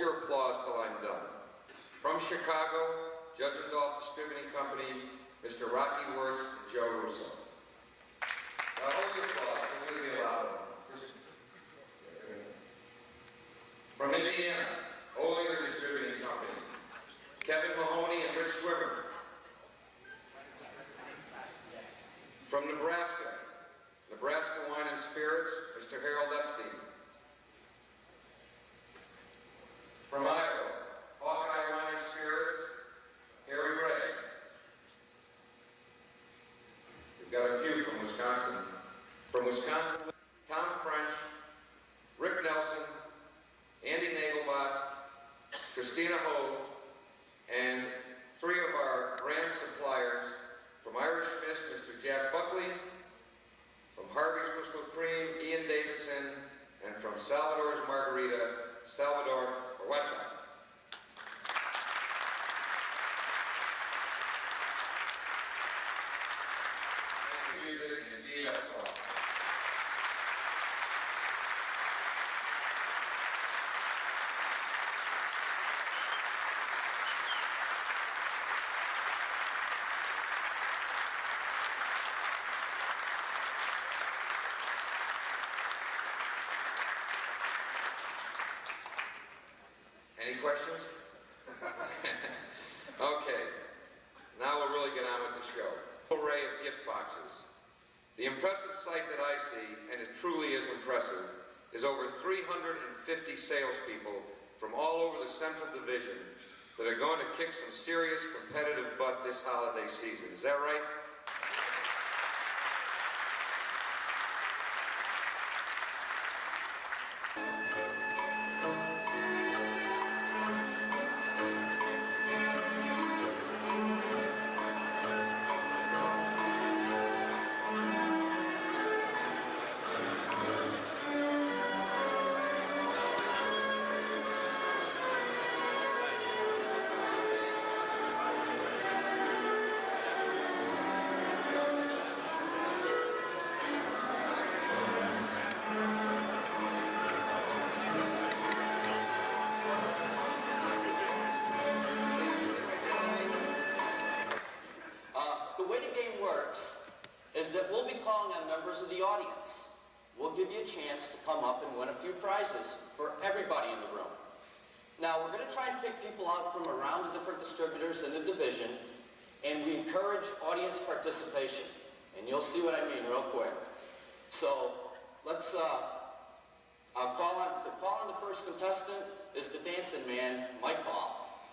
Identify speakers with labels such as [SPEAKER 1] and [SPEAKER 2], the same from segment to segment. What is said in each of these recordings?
[SPEAKER 1] your applause till I'm done. From Chicago, Judge Dolph Distributing Company, Mr. Rocky Wirtz and Joe Russo. Hold your applause, it's going to be a loud one. From Indiana, Olinger Distributing Company, Kevin Mahoney and Rich Swimmer. From Nebraska, Nebraska Wine and Spirits, Mr. Harold Epstein. From Iowa, Hawkeye Wine and Spirits, Harry Ray. We've got a few from Wisconsin. From Wisconsin, Tom French, Rick Nelson, Andy Nagelbot, Christina Hogue, and 3 of our brand suppliers. From Irish Mist, Mr. Jack Buckley. From Harvey's Crystal Cream, Ian Davidson. And from Salvador's Margarita, Salvador Huerta. Jake Musick and Eskoff. Any questions? Okay, now we'll really get on with the show. Array of gift boxes. The impressive sight that I see, and it truly is impressive, is over 350 salespeople from all over the Central Division that are going to kick some serious competitive butt this holiday season. Is that right?
[SPEAKER 2] Of the audience. We'll give you a chance to come up and win a few prizes for everybody in the room. Now, we're going to try and pick people out from around the different distributors in the division, and we encourage audience participation. And you'll see what I mean real quick. So, let's, I'll call on the first contestant is the dancing man, Mike Hall.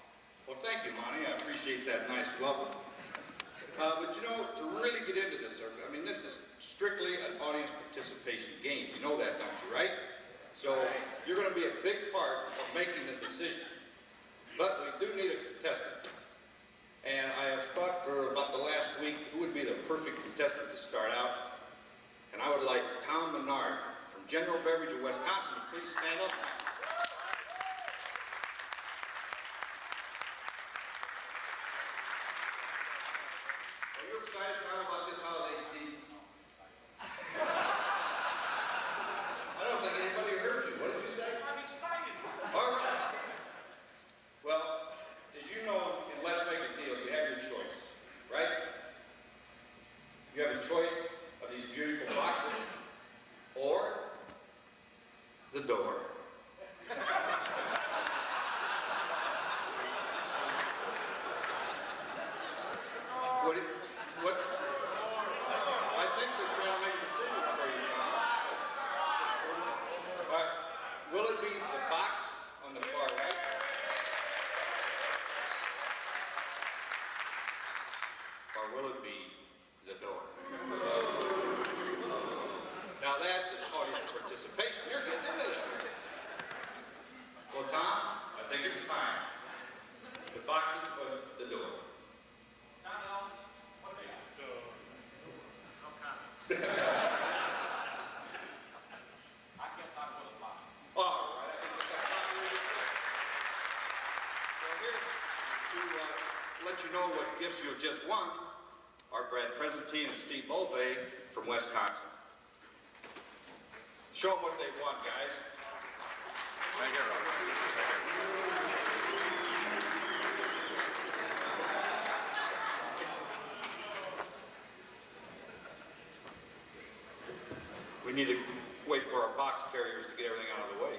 [SPEAKER 3] Well, thank you, Monty. I appreciate that nice welcome. But you know, to really get into this circuit, I mean, this is strictly an audience participation game. You know that, don't you, right? So you're going to be a big part of making the decision. But we do need a contestant. And I have thought for about the last week who would be the perfect contestant to start out. And I would like Tom Menard from General Beverage of Wisconsin to please stand up. Are you excited, Tom, about this holiday season? I don't think anybody heard you. What did you say?
[SPEAKER 4] I'm excited.
[SPEAKER 3] All right. Well, as you know, in Let's Make a Deal, you have your choice, right? You have a choice of these beautiful boxes or the door. What? I think they're trying to make a decision for you, Tom. All right. Will it be the box on the far right? Or will it be the door? Now that is audience participation. You're getting into this. Well, Tom, I think it's time. The boxes or the door?
[SPEAKER 4] I guess I will apply.
[SPEAKER 3] All right. Well, here to let you know what gifts you have just won are Brad Presentine and Steve Mulvey from Wisconsin. Show them what they won, guys.
[SPEAKER 5] Thank you, Robert.
[SPEAKER 3] We need to wait for our box carriers to get everything out of the way.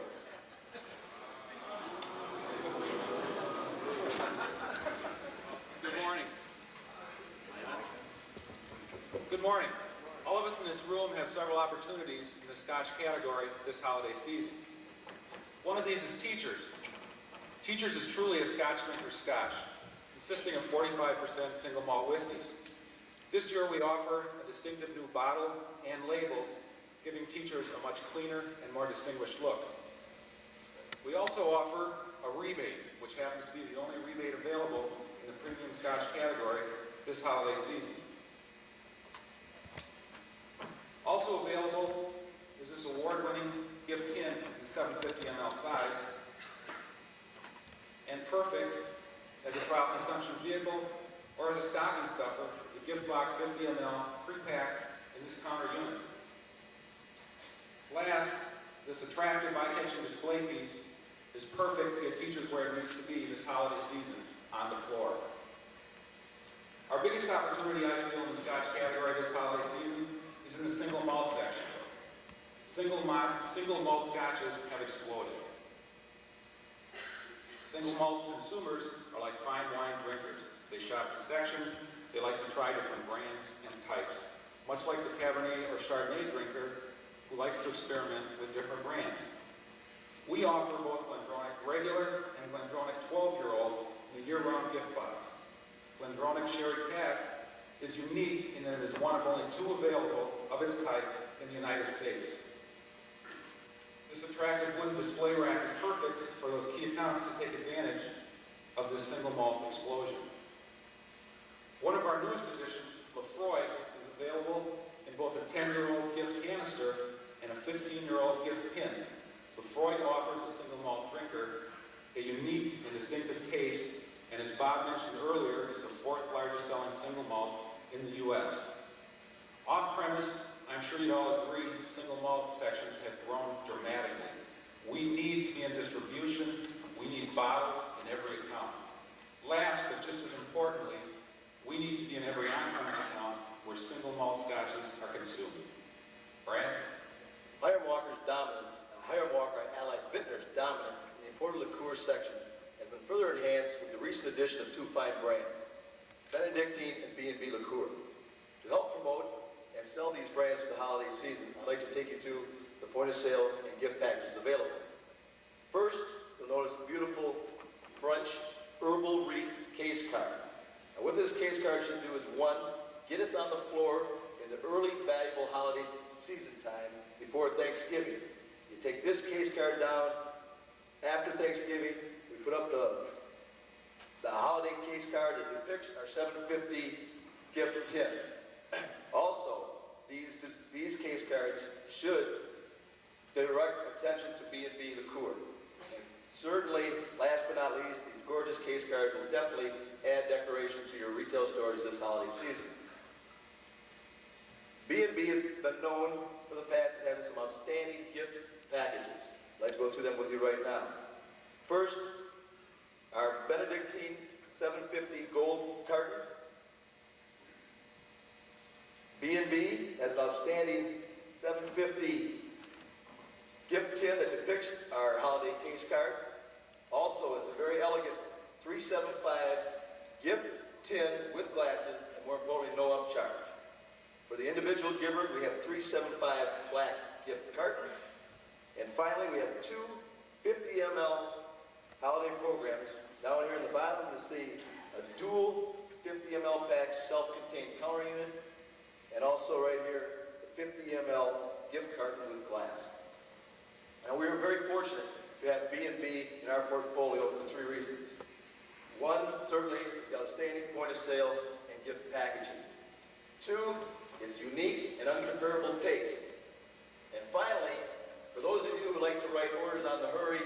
[SPEAKER 6] Good morning. Good morning. All of us in this room have several opportunities in the Scotch category this holiday season. One of these is Teachers. Teachers is truly a Scotch drinker's Scotch, consisting of 45% single malt whiskeys. This year we offer a distinctive new bottle and label, giving Teachers a much cleaner and more distinguished look. We also offer a rebate, which happens to be the only rebate available in the premium Scotch category this holiday season. Also available is this award-winning gift tin in the 750 ml size, and perfect as a trial consumption vehicle or as a stocking stuffer is a gift box 50 ml pre-packed in this counter unit. Last, this attractive eye-catching display piece is perfect to get Teachers where it needs to be this holiday season, on the floor. Our biggest opportunity, I feel, in the Scotch category this holiday season is in the single malt section. Single malt Scotches have exploded. Single malt consumers are like fine wine drinkers. They shop the sections, they like to try different brands and types, much like the Cabernet or Chardonnay drinker who likes to experiment with different brands. We offer both Glendronach regular and Glendronach 12-year-old in a year-round gift box. Glendronach Sherry Cask is unique in that it is one of only 2 available of its type in the United States. This attractive wooden display rack is perfect for those key accounts to take advantage of this single malt explosion. One of our newest additions, Lefroy, is available in both a 10-year-old gift canister and a 15-year-old gift tin. Lefroy offers a single malt drinker a unique and distinctive taste, and as Bob mentioned earlier, is the 4th largest selling single malt in the U.S. Off-premise, I'm sure you'd all agree, single malt sections have grown dramatically. We need to be in distribution. We need bottles in every account. Last, but just as importantly, we need to be in every on-premise account where single malt Scotches are consumed. Brad?
[SPEAKER 7] Hiram Walker's dominance, Hiram Walker Allied Vintner's dominance in the imported liqueur section has been further enhanced with the recent addition of 2 fine brands, Benedictine and B&B Liqueur. To help promote and sell these brands for the holiday season, I'd like to take you through the point of sale and gift packages available. First, you'll notice the beautiful French herbal wreath case card. Now, what this case card should do is, 1, get us on the floor in the early valuable holiday season time before Thanksgiving. You take this case card down after Thanksgiving. We put up the holiday case card that depicts our 750 gift tin. Also, these case cards should direct attention to B&B Liqueur. Certainly, last but not least, these gorgeous case cards will definitely add decoration to your retail stores this holiday season. B&B has been known for the past as having some outstanding gift packages. I'd like to go through them with you right now. First, our Benedictine 750 gold carton. B&B has an outstanding 750 gift tin that depicts our holiday case card. Also, it's a very elegant 375 gift tin with glasses, and more importantly, no upcharge. For the individual giver, we have 375 black gift cartons. And finally, we have 2 50 ml holiday programs. Down here in the bottom, you'll see a dual 50 ml pack self-contained counter unit, and also right here, the 50 ml gift carton with glass. Now, we are very fortunate to have B&B in our portfolio for 3 reasons. 1, certainly, is the outstanding point of sale and gift packaging. 2, its unique and uncomparable taste. And finally, for those of you who like to write orders on the hurry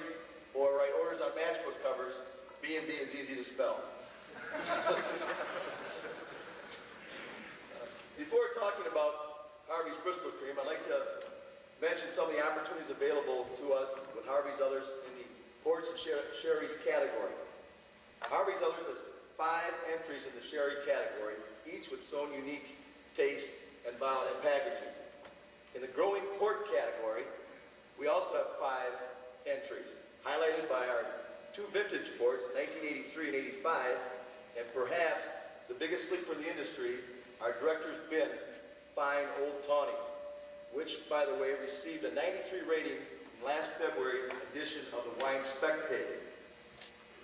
[SPEAKER 7] or write orders on matchbook covers, B&B is easy to spell. Before talking about Harvey's Bristol Cream, I'd like to mention some of the opportunities available to us with Harvey's others in the ports and sherry's category. Harvey's Others has 5 entries in the sherry category, each with its own unique taste and packaging. In the growing port category, we also have 5 entries, highlighted by our 2 vintage ports, 1983 and 85, and perhaps the biggest sleeper in the industry, our Director's Bin Fine Old Tawny, which, by the way, received a 93 rating in last February edition of the Wine Spectator.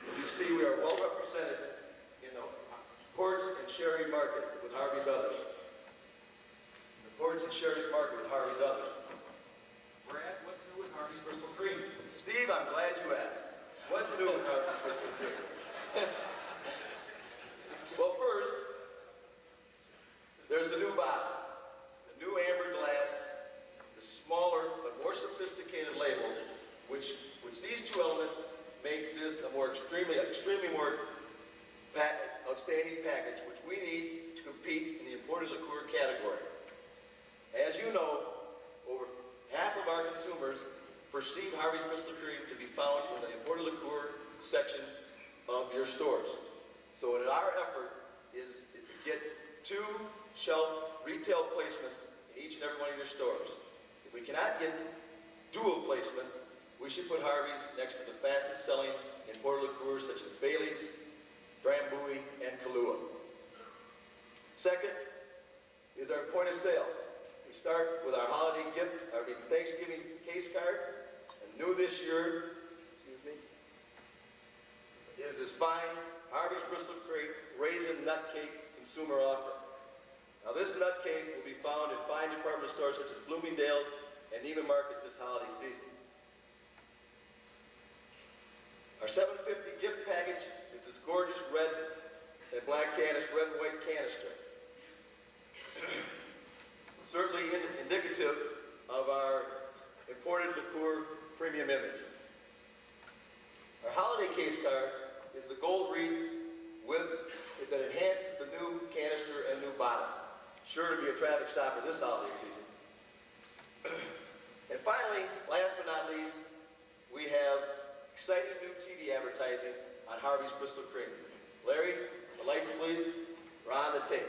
[SPEAKER 7] As you see, we are well represented in the ports and sherry market with Harvey's Others. The ports and sherry's market with Harvey's Others.
[SPEAKER 6] Brad, what's new with Harvey's Bristol Cream?
[SPEAKER 7] Steve, I'm glad you asked. What's new with Harvey's Bristol Cream? Well, first, there's the new bottle, the new amber glass, the smaller but more sophisticated label, which these 2 elements make this a more extremely more outstanding package, which we need to compete in the imported liqueur category. As you know, over half of our consumers perceive Harvey's Bristol Cream to be found in the imported liqueur section of your stores. So our effort is to get 2 shelf retail placements in each and every one of your stores. If we cannot get dual placements, we should put Harvey's next to the fastest selling imported liqueurs such as Bailey's, Drambuie, and Kahlua. Second is our point of sale. We start with our holiday Thanksgiving case card, and new this year, is this fine Harvey's Bristol Cream Raisin Nut Cake consumer offer. Now this nut cake will be found in fine department stores such as Bloomingdale's and Neiman Marcus this holiday season. Our $7.50 gift package is this gorgeous red and white canister. Certainly indicative of our imported liqueur premium image. Our holiday case card is the gold wreath that enhances the new canister and new bottle. Sure to be a traffic stopper this holiday season. And finally, last but not least, we have exciting new TV advertising on Harvey's Bristol Cream. Larry, the lights please. Ron, the tape.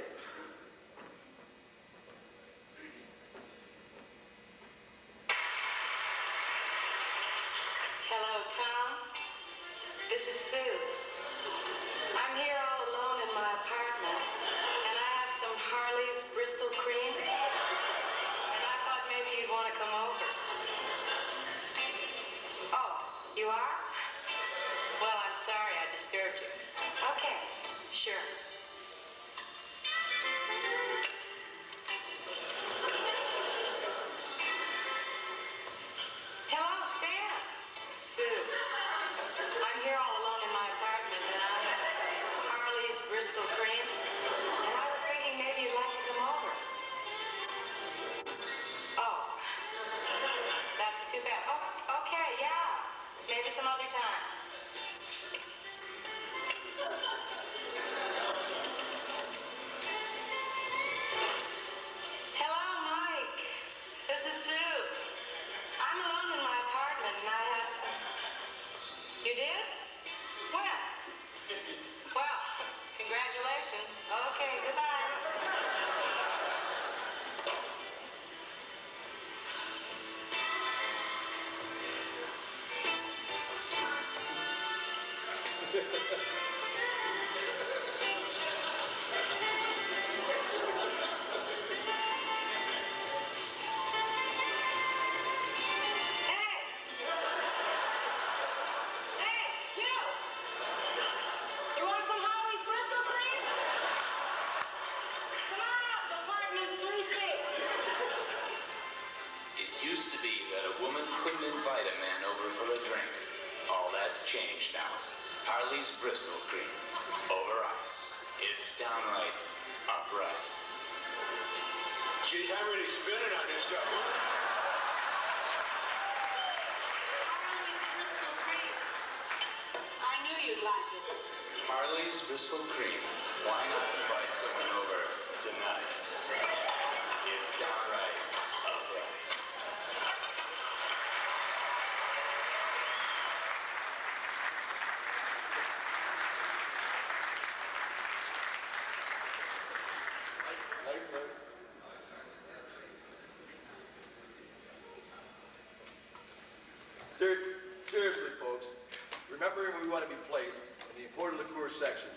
[SPEAKER 5] Hello, Tom. This is Sue. I'm here all alone in my apartment, and I have some Harley's Bristol Cream, and I thought maybe you'd want to come over. Oh, you are? Well, I'm sorry I disturbed you. Okay, sure. Hello, Stan. Sue. I'm here all alone in my apartment, and I have some Harley's Bristol Cream, and I was thinking maybe you'd like to come over. Oh, that's too bad. Oh, okay, yeah. Maybe some other time. Hello, Mike. This is Sue. I'm alone in my apartment, and I have some... You did? When? Well, congratulations. Okay, goodbye.
[SPEAKER 8] Changed now. Harley's Bristol Cream. Over ice. It's downright upright.
[SPEAKER 9] Geez, I'm really spinning on this stuff.
[SPEAKER 5] Harley's Bristol Cream. I knew you'd like it.
[SPEAKER 8] Harley's Bristol Cream. Why not invite someone over tonight? It's downright upright.
[SPEAKER 7] Seriously, folks, remembering we want to be placed in the imported liqueur section,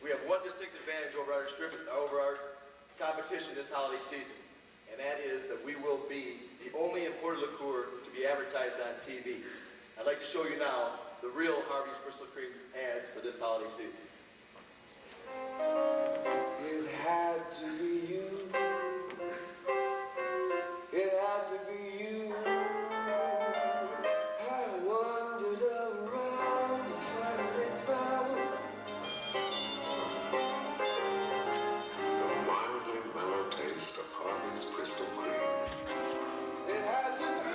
[SPEAKER 7] we have one distinct advantage over our competition this holiday season, and that is that we will be the only imported liqueur to be advertised on TV. I'd like to show you now the real Harvey's Bristol Cream ads for this holiday season.
[SPEAKER 10] It had to be you. It had to be you. I wandered around, finally found
[SPEAKER 11] the mildly mellow taste of Harvey's Bristol Cream.
[SPEAKER 10] it had to be.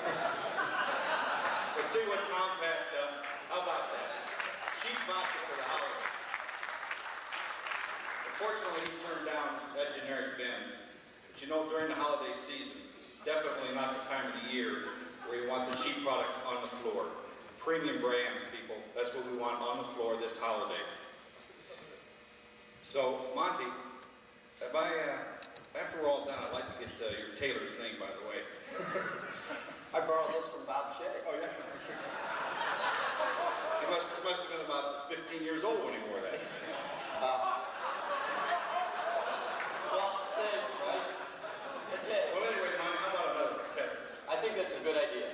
[SPEAKER 3] Let's see what Tom passed up. How about that? Cheap vodka for the holidays. Unfortunately, he turned down that generic bin. But you know, during the holiday season, it's definitely not the time of the year where you want the cheap products on the floor. Premium brands, people. That's what we want on the floor this holiday. So, Monty, after we're all done, I'd like to get your tailor's name, by the way.
[SPEAKER 2] I borrowed this from Bob Shea.
[SPEAKER 3] Oh, yeah? He must have been about 15 years old when he wore that.
[SPEAKER 2] Well, thanks, right? Okay.
[SPEAKER 3] Well, anyway, Monty, how about another contestant?
[SPEAKER 2] I think that's a good idea.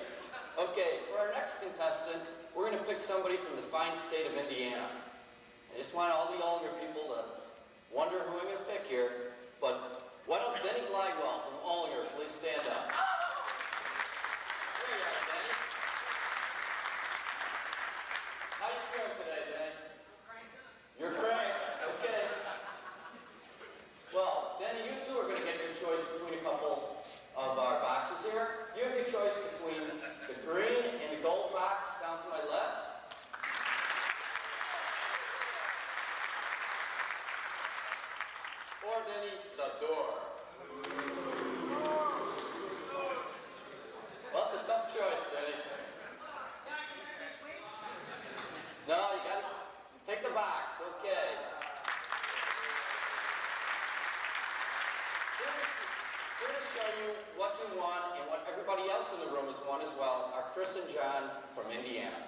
[SPEAKER 2] Okay, for our next contestant, we're going to pick somebody from the fine state of Indiana. I just want all the older people to wonder who I'm going to pick here, but why don't Denny Glidewell from Ollinger please stand up? There you are, Denny. How you feeling today, Denny? You're cranked. Okay. Well, Denny, you two are going to get your choice between a couple of our boxes here. You have your choice between the green and the gold box down to my left. Or Denny, the door. Well, it's a tough choice, Denny. No, you gotta take the box, okay. Here to show you what you want and what everybody else in the room has won as well are Chris and John from Indiana.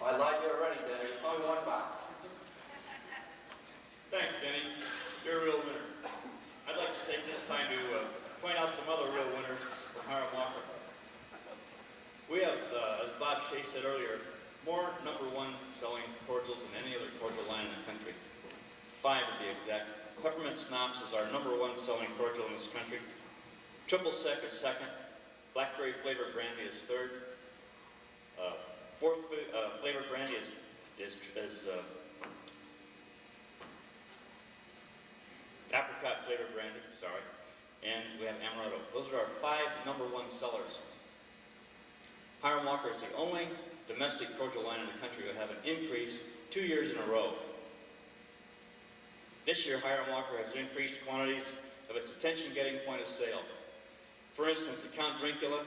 [SPEAKER 2] I lied to you already, Denny. It's only one box.
[SPEAKER 12] Thanks, Denny. You're a real winner. I'd like to take this time to point out some other real winners from Hiram Walker. We have, as Bob Shea said earlier, more #1 selling cordials than any other cordial line in the country. 5 to be exact. Peppermint Schnapps is our #1 selling cordial in this country. Triple Sec is 2nd. Blackberry flavored brandy is 3rd. 4th flavored brandy is apricot flavored brandy, sorry. And we have amaretto. Those are our 5 #1 sellers. Hiram Walker is the only domestic cordial line in the country to have an increase 2 years in a row. This year, Hiram Walker has increased quantities of its attention-getting point of sale. For instance, the Count Drinkula,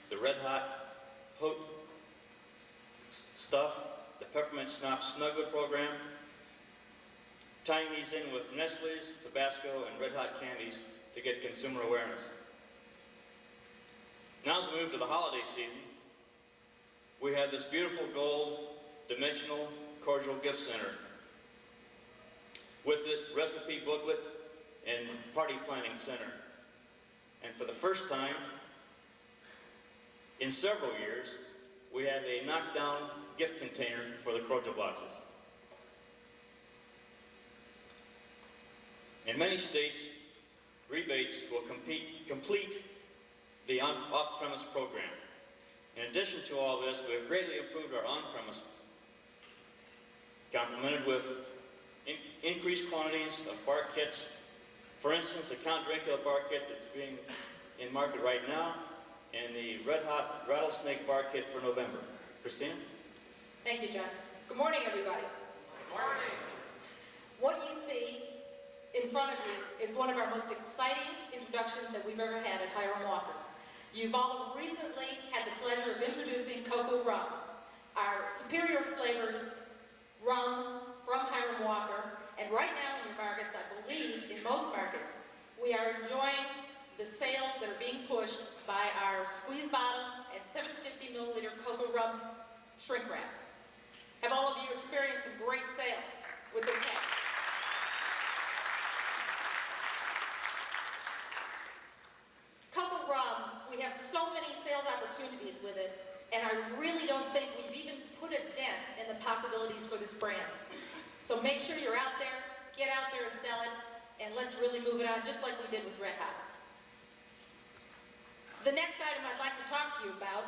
[SPEAKER 12] the Red Hot Hot Stuff, the Peppermint Schnapps Snuggler program, tying these in with Nestle's, Tabasco, and Red Hot candies to get consumer awareness. Now as we move to the holiday season, we have this beautiful gold dimensional cordial gift center. With it, recipe booklet and party planning center. And for the first time in several years, we have a knockdown gift container for the cordial boxes. In many states, rebates will complete the off-premise program. In addition to all this, we have greatly improved our on-premise, complemented with increased quantities of bar kits. For instance, the Count Drinkula bar kit that's being in market right now, and the Red Hot Rattlesnake bar kit for November. Christina?
[SPEAKER 13] Thank you, John. Good morning, everybody.
[SPEAKER 2] Good morning.
[SPEAKER 13] What you see in front of you is one of our most exciting introductions that we've ever had at Hiram Walker. You've all recently had the pleasure of introducing Cocoa Rum, our superior flavored rum from Hiram Walker. And right now in your markets, I believe in most markets, we are enjoying the sales that are being pushed by our squeeze bottle and 750 milliliter Cocoa Rum shrink wrap. Have all of you experienced some great sales with this pack? Cocoa Rum, we have so many sales opportunities with it, and I really don't think we've even put a dent in the possibilities for this brand. So make sure you're out there, get out there and sell it, and let's really move it on just like we did with Red Hot. The next item I'd like to talk to you about,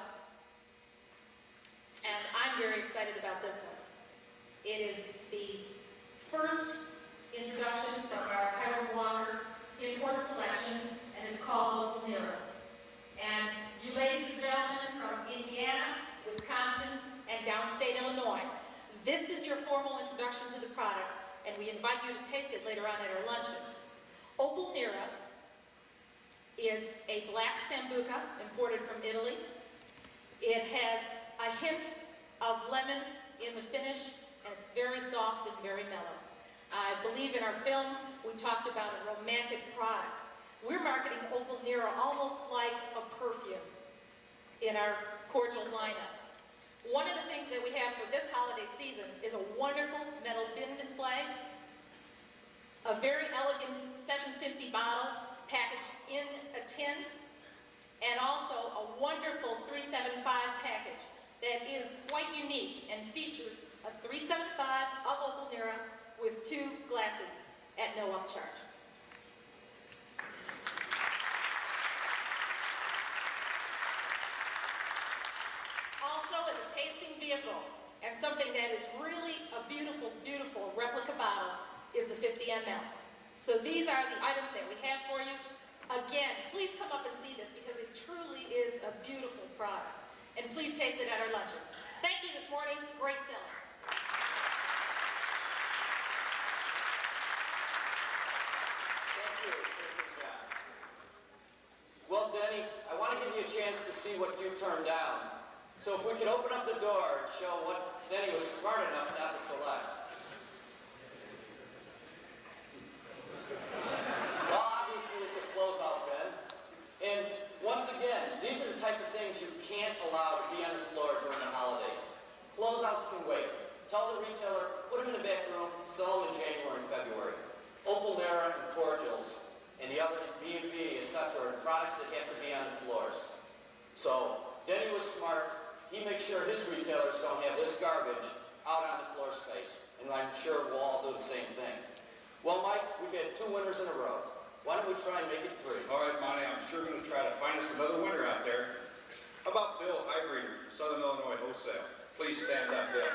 [SPEAKER 13] and I'm very excited about this one. It is the first introduction from our Hiram Walker import selections, and it's called Local Nero. And you ladies and gentlemen from Indiana, Wisconsin, and downstate Illinois, this is your formal introduction to the product, and we invite you to taste it later on at our luncheon. Opal Nera is a black sambuca imported from Italy. It has a hint of lemon in the finish, and it's very soft and very mellow. I believe in our film, we talked about a romantic product. We're marketing Opal Nera almost like a perfume in our cordial lineup. One of the things that we have for this holiday season is a wonderful metal bin display, a very elegant 750 bottle packaged in a tin, and also a wonderful 375 package that is quite unique and features a 375 of Opal Nera with 2 glasses at no upcharge. Also, as a tasting vehicle, and something that is really a beautiful, beautiful replica bottle, is the 50 ml. So these are the items that we have for you. Again, please come up and see this because it truly is a beautiful product. And please taste it at our luncheon. Thank you this morning. Great selling.
[SPEAKER 2] Well, Denny, I want to give you a chance to see what you turned down. So if we could open up the door and show what Denny was smart enough not to select. Well, obviously it's a closeout bin. And once again, these are the type of things you can't allow to be on the floor during the holidays. Closeouts can wait. Tell the retailer, put them in the back room, sell them in January and February. Opal Nera and cordials and the other B&B, etc., are products that have to be on the floors. So, Denny was smart. He makes sure his retailers don't have this garbage out on the floor space. And I'm sure we'll all do the same thing. Well, Mike, we've had 2 winners in a row. Why don't we try and make it 3?
[SPEAKER 3] All right, Monty, I'm sure going to try to find us another winner out there. How about Bill Hybreeder from Southern Illinois Wholesale? Please stand up, Bill.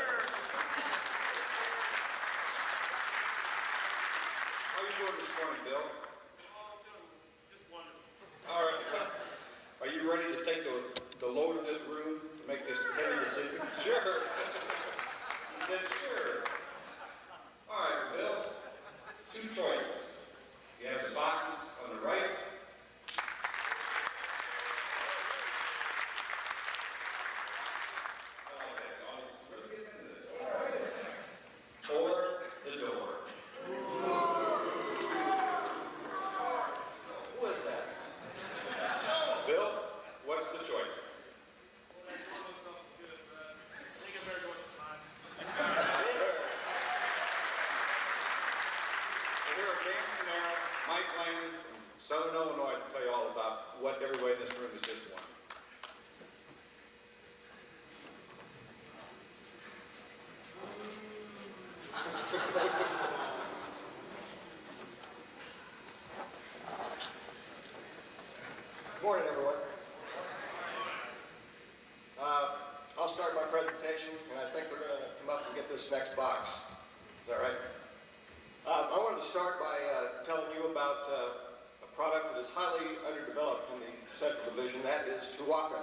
[SPEAKER 3] How are you doing this morning, Bill? All right. Are you ready to take the load of this room to make this heavy decision? Sure. He said sure. All right, Bill. 2 choices. You have the boxes on the right. I like that. Oh, it's really getting into this. Or the door.
[SPEAKER 2] Who is that?
[SPEAKER 3] Bill, what's the choice? Mike Lane from Southern Illinois to tell you all about what everybody in this room has just won.
[SPEAKER 7] Good morning, everyone. I'll start my presentation, and I think they're going to come up and get this next box. Is that right? I wanted to start by telling you about a product that is highly underdeveloped in the Central Division. That is Tuaca,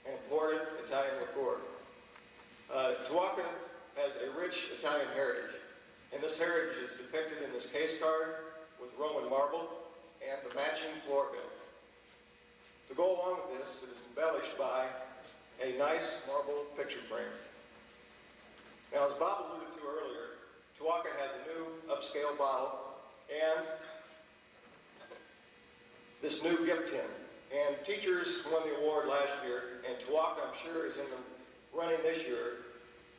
[SPEAKER 7] an imported Italian liqueur. Tuaca has a rich Italian heritage, and this heritage is depicted in this case card with Roman marble and the matching floor bill. The goal go along with this, it is embellished by a nice marble picture frame. Now, as Bob alluded to earlier, Tuaca has a new upscale bottle and this new gift tin. And teachers won the award last year, and Tuaca, I'm sure, is in the running this year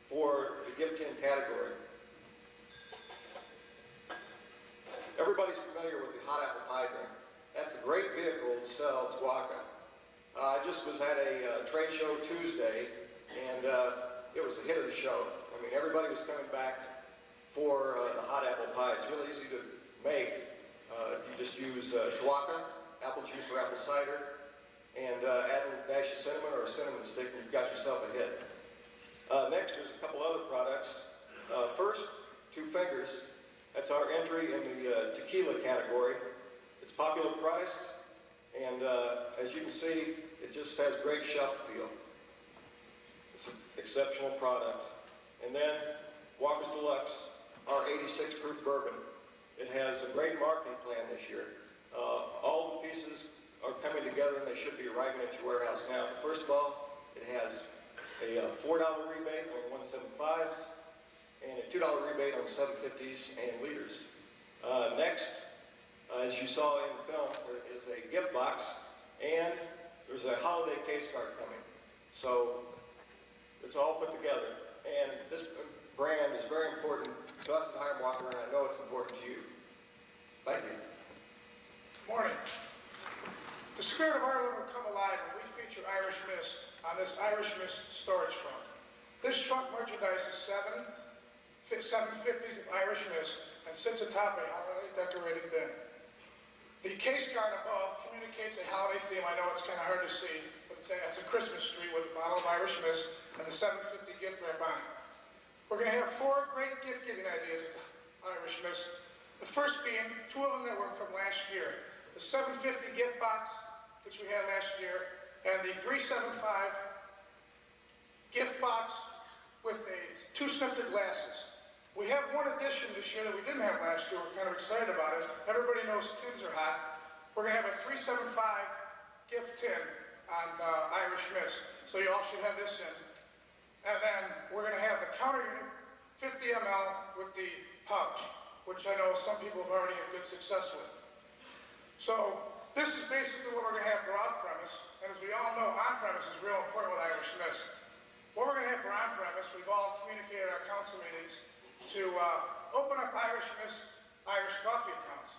[SPEAKER 7] for the gift tin category. Everybody's familiar with the hot apple pie drink. That's a great vehicle to sell Tuaca. I just was at a trade show Tuesday, and it was the hit of the show. I mean, everybody was coming back for the hot apple pie. It's really easy to make. You just use Tuaca, apple juice or apple cider, and add a little dash of cinnamon or a cinnamon stick, and you've got yourself a hit. Next, there's a couple other products. First, Two Fingers. That's our entry in the tequila category. It's popular priced, and as you can see, it just has great shelf appeal. It's an exceptional product. And then Walker's Deluxe, our 86 proof bourbon. It has a great marketing plan this year. All the pieces are coming together and they should be arriving at your warehouse now. First of all, it has a $4 rebate on 175s and a $2 rebate on 750s and liters. Next, as you saw in the film, there is a gift box and there's a holiday case card coming. So it's all put together. And this brand is very important to us at Hiram Walker, and I know it's important to you. Thank you.
[SPEAKER 14] Morning. The spirit of Ireland will come alive when we feature Irish Mist on this Irish Mist storage trunk. This trunk merchandises 750s of Irish Mist and sits atop a holiday decorated bin. The case card above communicates a holiday theme. I know it's kind of hard to see, but it's a Christmas tree with a bottle of Irish Mist and the 750 gift wrap on it. We're going to have 4 great gift giving ideas with Irish Mist. The first being 2 of them that were from last year. The 750 gift box, which we had last year, and the 375 gift box with 2 snifter glasses. We have one addition this year that we didn't have last year. We're kind of excited about it. Everybody knows tins are hot. We're going to have a 375 gift tin on Irish Mist. So you all should have this in. And then we're going to have the counter unit, 50 ml with the pouch, which I know some people have already had good success with. So this is basically what we're going to have for off-premise. And as we all know, on-premise is real important with Irish Mist. What we're going to have for on-premise, we've all communicated at our council meetings to open up Irish Mist, Irish coffee accounts.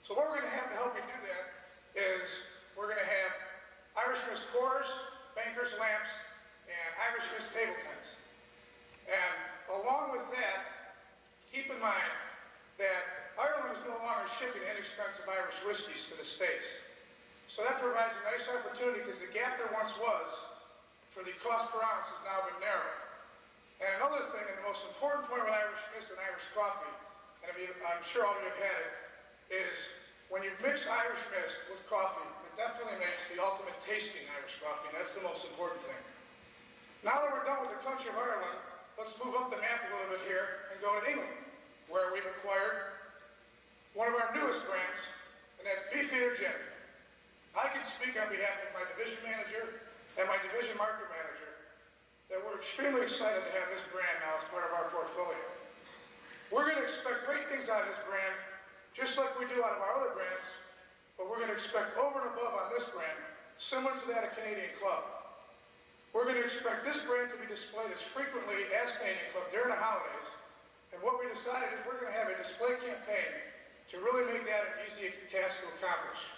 [SPEAKER 14] So what we're going to have to help you do that is we're going to have Irish Mist pours, bankers lamps, and Irish Mist table tents. And along with that, keep in mind that Ireland is no longer shipping inexpensive Irish whiskeys to the States. So that provides a nice opportunity because the gap there once was for the cost per ounce has now been narrowed. And another thing, and the most important point with Irish Mist and Irish coffee, and I'm sure all of you have had it, is when you mix Irish Mist with coffee, it definitely makes the ultimate tasting Irish coffee, and that's the most important thing. Now that we're done with the country of Ireland, let's move up the map a little bit here and go to England, where we've acquired one of our newest brands, and that's Beefeater Gin. I can speak on behalf of my division manager and my division market manager that we're extremely excited to have this brand now as part of our portfolio. We're going to expect great things out of this brand, just like we do out of our other brands, but we're going to expect over and above on this brand, similar to that of Canadian Club. We're going to expect this brand to be displayed as frequently as Canadian Club during the holidays, and what we decided is we're going to have a display campaign to really make that an easy task to accomplish.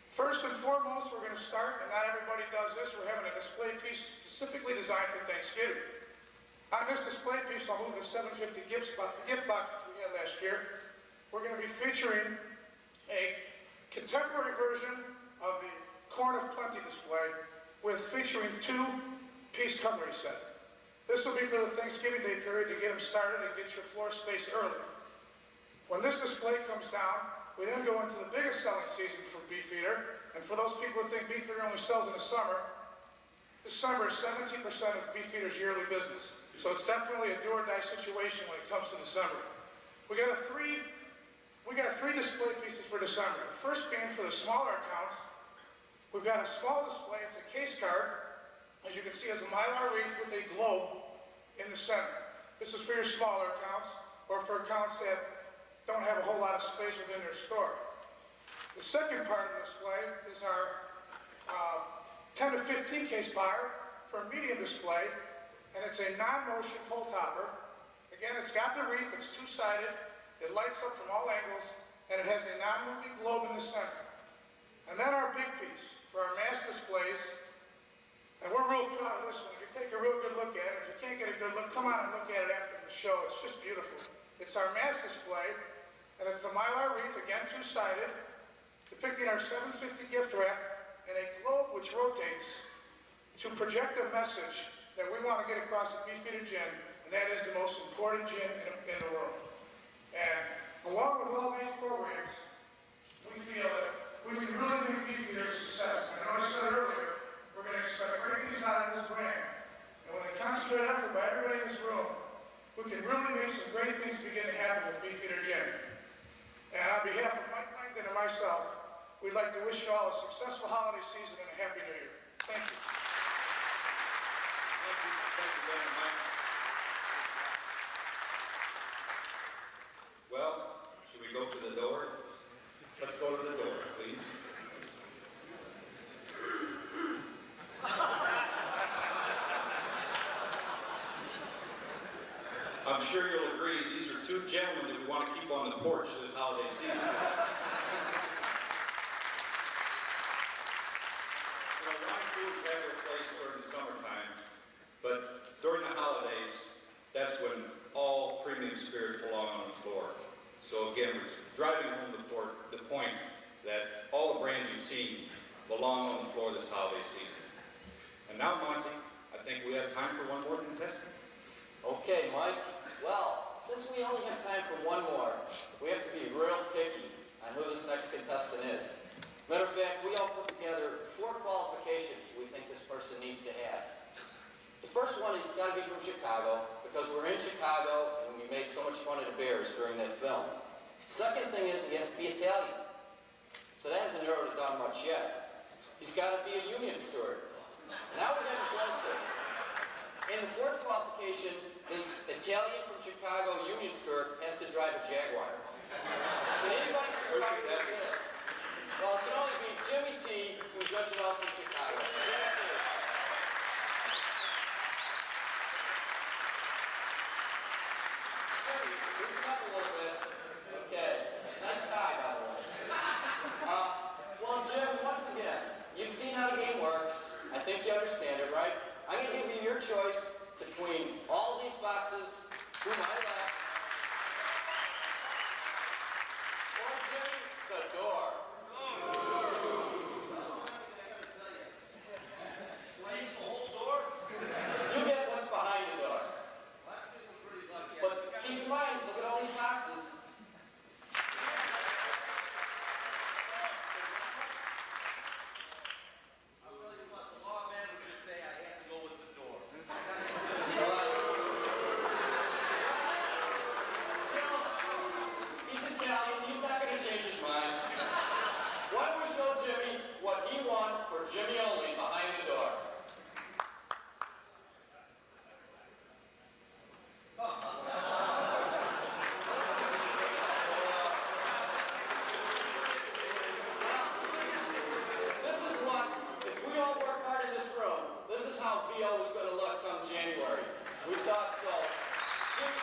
[SPEAKER 14] First and foremost, we're going to start, and not everybody does this, we're having a display piece specifically designed for Thanksgiving. On this display piece, I'll move the 750 gift box which we had last year. We're going to be featuring a contemporary version of the Corn of Plenty display with featuring 2-piece cutlery set. This will be for the Thanksgiving Day period to get them started and get your floor space early. When this display comes down, we then go into the biggest selling season for Beefeater, and for those people who think Beefeater only sells in the summer, December is 17% of Beefeater's yearly business. So it's definitely a do-or-die situation when it comes to December. We got 3 display pieces for December. The first being for the smaller accounts, we We've got a small display. It's a case card. As you can see, it's a mylar wreath with a globe in the center. This is for your smaller accounts or for accounts that don't have a whole lot of space within their store. The second part of the display is our 10 to 15 case bar for a medium display, and it's a non-motion pull topper. Again, it's got the wreath, it's two-sided, it lights up from all angles, and it has a non-moving globe in the center. And then our big piece for our mass displays, and we're real proud of this one. You take a real good look at it. If you can't get a good look, come on and look at it after the show. It's just beautiful. It's our mass display, and it's a mylar wreath, again two-sided, depicting our 750 gift wrap and a globe which rotates to project a message that we want to get across at Beefeater Gin, and that is the most important gin in the world. And along with all these programs, we feel that we can really make Beefeater a success. I know I said earlier, we're going to expect great things out of this brand. And with a concentrated effort by everybody in this room, we can really make some great things begin to happen with Beefeater Gin. And on behalf of Mike Langdon and myself, we'd like to wish you all a successful holiday season and a happy new year. Thank you.
[SPEAKER 3] Thank you very much. Well, should we go to the door? Let's go to the door, please. I'm sure you'll agree these are two gentlemen that we want to keep on the porch this holiday season. Wine coolers have their place during the summertime, but during the holidays, that's when all premium spirits belong on the floor. So again, we're driving home the point that all the brands you've seen belong on the floor this holiday season. And now, Monty, I think we have time for one more contestant.
[SPEAKER 2] Okay, Mike. Well, since we only have time for one more, we have to be real picky on who this next contestant is. Matter of fact, we all put together 4 qualifications we think this person needs to have. The first one is got to be from Chicago, because we're in Chicago and we made so much fun of the Bears during that film. Second thing is he has to be Italian. So that hasn't narrowed it down much yet. He's got to be a union steward. Now we're getting closer. And the fourth qualification, this Italian from Chicago union steward has to drive a Jaguar. Can anybody figure out who this is? Well, it can only be Jimmy T from Judge Dolph from Chicago. Jimmy, loosen up a little bit. Okay. Nice tie, by the way. Well, Jim, once again, you've seen how the game works. I think you understand it, right? I'm going to give you your choice between all these boxes to my left, or Jimmy, the door. You get what's behind the door. But keep in mind, look at all these boxes. Jimmy only behind the door. This is what, if we all work hard in this room, this is how VO is going to look come January. We thought so. Jimmy,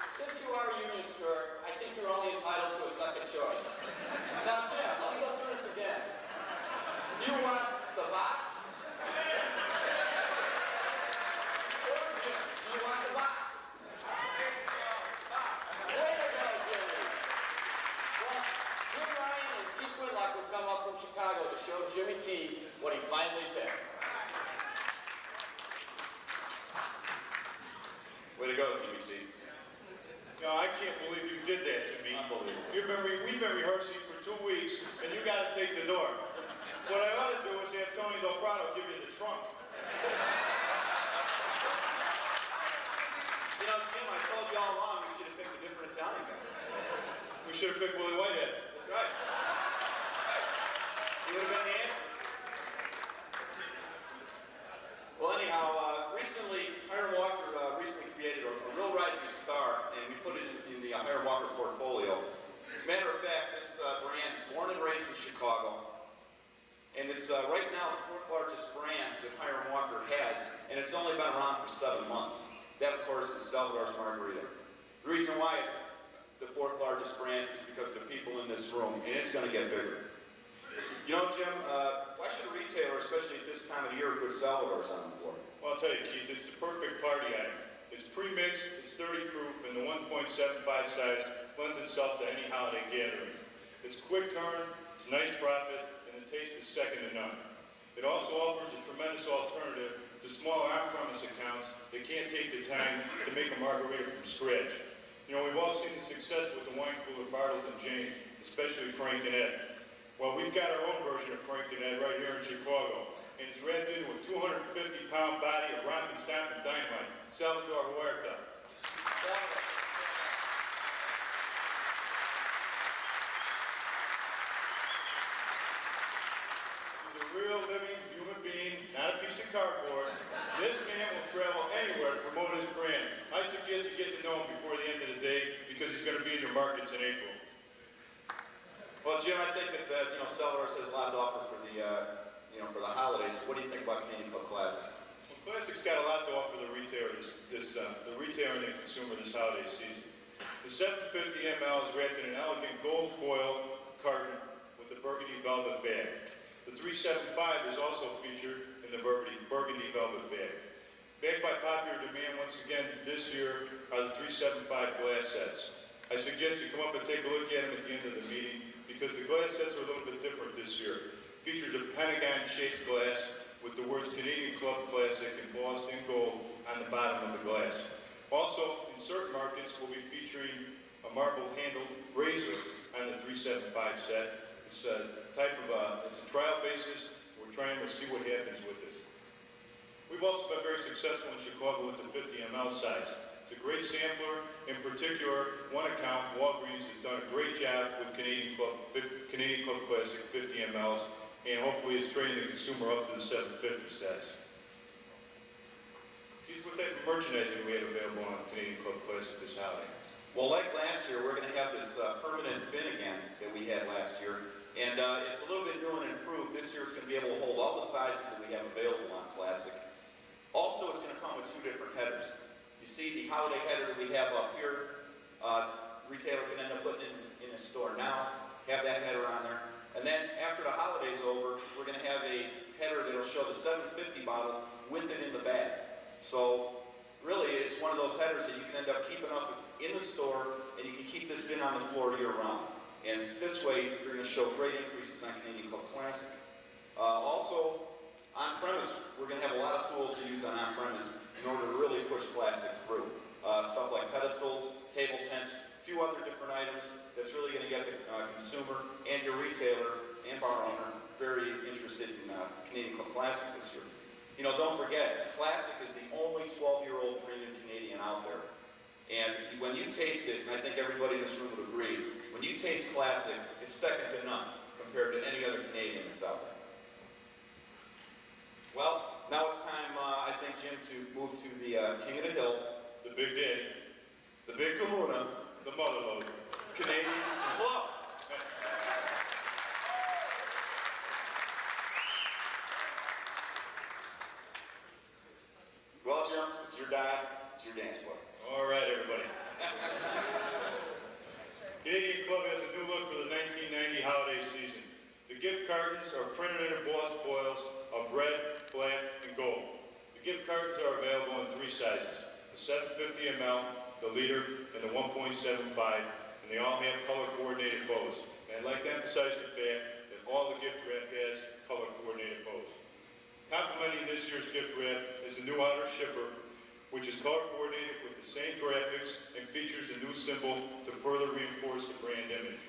[SPEAKER 2] since you are a union steward, I think you're only entitled to a second choice. Now, Jim, let me go through this again. Do you want the box? Or, Jim, do you want the box? Way to go, Jimmy. Well, Jim Ryan and Keith Whitlock would come up from Chicago to show Jimmy T what he finally picked.
[SPEAKER 9] Way to go, Jimmy T. No, I can't believe you did that to me. Unbelievable. We've been rehearsing for 2 weeks, and you got to take the door. What I ought to do is have Tony Del Prado give you the trunk.
[SPEAKER 3] You know, Jim, I told you all along we should have picked a different Italian guy.
[SPEAKER 9] We should have picked Willie Whitehead.
[SPEAKER 3] That's right. It's right now the fourth largest brand that Hiram Walker has, and it's only been around for 7 months. That, of course, is Salvador's Margarita. The reason why it's the fourth largest brand is because of the people in this room, and it's going to get bigger. You know, Jim, why should a retailer, especially at this time of the year, put Salvador's on the floor?
[SPEAKER 9] Well, I'll tell you, Keith, it's the perfect party item. It's pre-mixed, it's 30 proof, and the 1.75 size lends itself to any holiday gathering. It's quick turn, it's nice profit, and the taste is second to none. It also offers a tremendous alternative to smaller on-premise accounts that can't take the time to make a margarita from scratch. You know, we've all seen the success with the wine cooler Bartles and James, especially Frank and Ed. Well, we've got our own version of Frank and Ed right here in Chicago, and it's wrapped into a 250-pound body of romping stomping dynamite, Salvador Huerta. He's a real living human being, not a piece of cardboard. This man will travel anywhere to promote his brand. I suggest you get to know him before the end of the day because he's going to be in your markets in April.
[SPEAKER 3] Well, Jim, I think that Salvador's has a lot to offer for the for the holidays. What do you think about Canadian Club Classic?
[SPEAKER 9] Well, Classic's got a lot to offer the retailer the retailer and the consumer this holiday season. The 750 ml is wrapped in an elegant gold foil carton with a burgundy velvet bag. The 375 is also featured in the burgundy velvet bag. Backed by popular demand once again this year are the 375 glass sets. I suggest you come up and take a look at them at the end of the meeting because the glass sets are a little bit different this year. Features a pentagon-shaped glass with the words Canadian Club Classic embossed in gold on the bottom of the glass. Also, in certain markets, we'll be featuring a marble-handled razor on the 375 set. It's a trial basis. We're trying to see what happens with it. We've also been very successful in Chicago with the 50 ml size. It's a great sampler. In particular, one account, Walgreens, has done a great job with Canadian Club Classic 50 mLs, and hopefully is training the consumer up to the 750 size. What type of merchandising do we have available on Canadian Club Classic this holiday?
[SPEAKER 3] Well, like last year, we're going to have this permanent bin again that we had last year, and it's a little bit new and improved. This year, it's going to be able to hold all the sizes that we have available on Classic. Also, it's going to come with 2 different headers. You see the holiday header that we have up here. Retailer can end up putting it in his store now, have that header on there. And then after the holiday's over, we're going to have a header that'll show the 750 bottle with it in the bag. So really, it's one of those headers that you can end up keeping up in the store, and you can keep this bin on the floor year-round. And this way, you're going to show great increases on Canadian Club Classic. Also, on-premise, we're going to have a lot of tools to use on-premise in order to really push Classic through. Stuff like pedestals, table tents, a few other different items that's really going to get the consumer and your retailer and bar owner very interested in Canadian Club Classic this year. You know, don't forget, Classic is the only 12-year-old premium Canadian out there. And when you taste it, and I think everybody in this room would agree, when you taste Classic, it's second to none compared to any other Canadian that's out there. Well, now it's time, I think, Jim, to move to the King of the Hill,
[SPEAKER 9] the Big Daddy,
[SPEAKER 3] the Big Kahuna,
[SPEAKER 9] the Motherload,
[SPEAKER 3] Canadian Club. Well, Jim, it's your dime, it's your dance floor.
[SPEAKER 9] All right, everybody. Canadian Club has a new look for the 1990 holiday season. The gift cartons are printed and embossed foils of red, black, and gold. The gift cartons are available in 3 sizes, the 750 ml, the liter, and the 1.75, and they all have color-coordinated bows. And I'd like to emphasize the fact that all the gift wrap has color-coordinated bows. Complementing this year's gift wrap is the new outer shipper, which is color-coordinated with the same graphics and features a new symbol to further reinforce the brand image.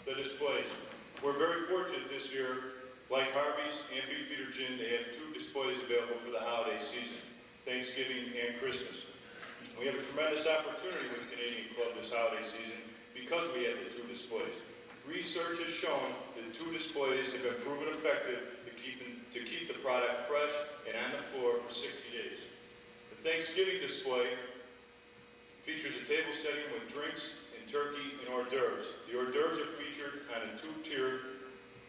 [SPEAKER 9] The displays. We're very fortunate this year, like Harvey's and Beefeater Gin, they have 2 displays available for the holiday season, Thanksgiving and Christmas. We have a tremendous opportunity with Canadian Club this holiday season because we have the 2 displays. Research has shown that 2 displays have been proven effective to keep the product fresh and on the floor for 60 days. The Thanksgiving display features a table setting with drinks and turkey and hors d'oeuvres. The hors d'oeuvres are featured on a 2-tiered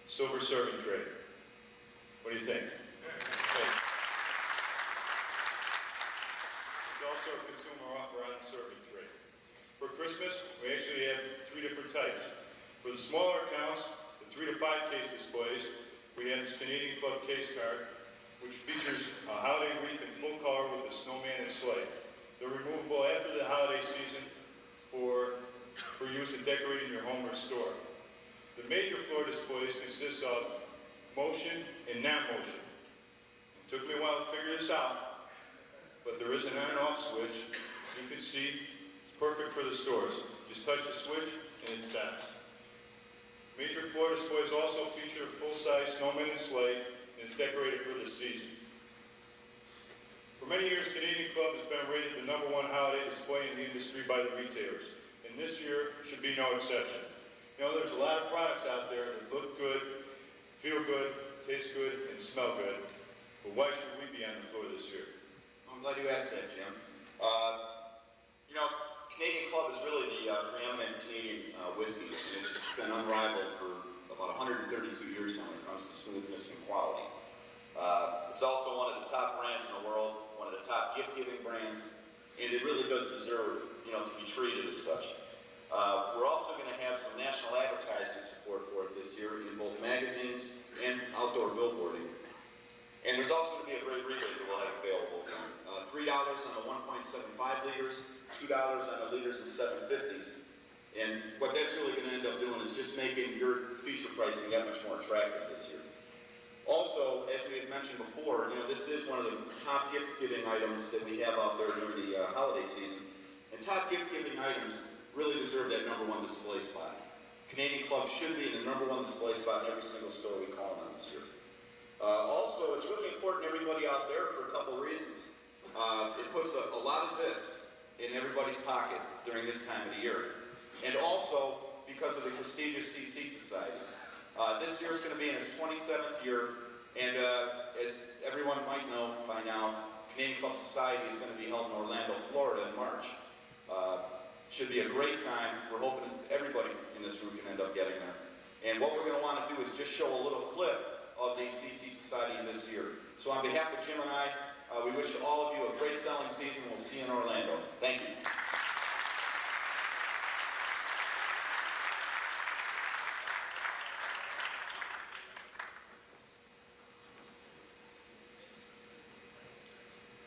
[SPEAKER 9] silver serving tray. What do you think? Okay. There's also a consumer offer on serving tray. For Christmas, we actually have 3 different types. For the smaller accounts, the 3 to 5 case displays, we have this Canadian Club case card, which features a holiday wreath in full color with the snowman and sleigh. They're removable after the holiday season for use in decorating your home or store. The major floor displays consist of motion and non-motion. It took me a while to figure this out, but there is an on and off switch. You can see it's perfect for the stores. Just touch the switch and it stops. Major floor displays also feature a full-size snowman and sleigh, and it's decorated for the season. For many years, Canadian Club has been rated the #1 holiday display in the industry by the retailers, and this year should be no exception. You know, there's a lot of products out there that look good, feel good, taste good, and smell good, but why should we be on the floor this year?
[SPEAKER 8] I'm glad you asked that, Jim. You know, Canadian Club is really the preeminent Canadian whiskey, and it's been unrivaled for about 132 years now when it comes to smoothness and quality. It's also one of the top brands in the world, one of the top gift-giving brands, and it really does deserve, you know, to be treated as such. We're also going to have some national advertising support for it this year in both magazines and outdoor billboarding. And there's also going to be a great rebate that we'll have available. $3 on the 1.75 liters, $2 on the liters and 750s. And what that's really going to end up doing is just making your feature pricing that much more attractive this year. Also, as we had mentioned before, you know, this is one of the top gift-giving items that we have out there during the holiday season. And top gift-giving items really deserve that #1 display spot. Canadian Club should be in the #1 display spot in every single store we call on this year. Also, it's really important to everybody out there for a couple of reasons. It puts a lot of this in everybody's pocket during this time of the year. And also, because of the prestigious CC Society. This year is going to be in its 27th year, and as everyone might know by now, Canadian Club Society is going to be held in Orlando, Florida in March. Should be a great time. We're hoping everybody in this room can end up getting there. And what we're going to want to do is just show a little clip of the CC Society this year. So on behalf of Jim and I, we wish all of you a great selling season. We'll see you in Orlando. Thank you.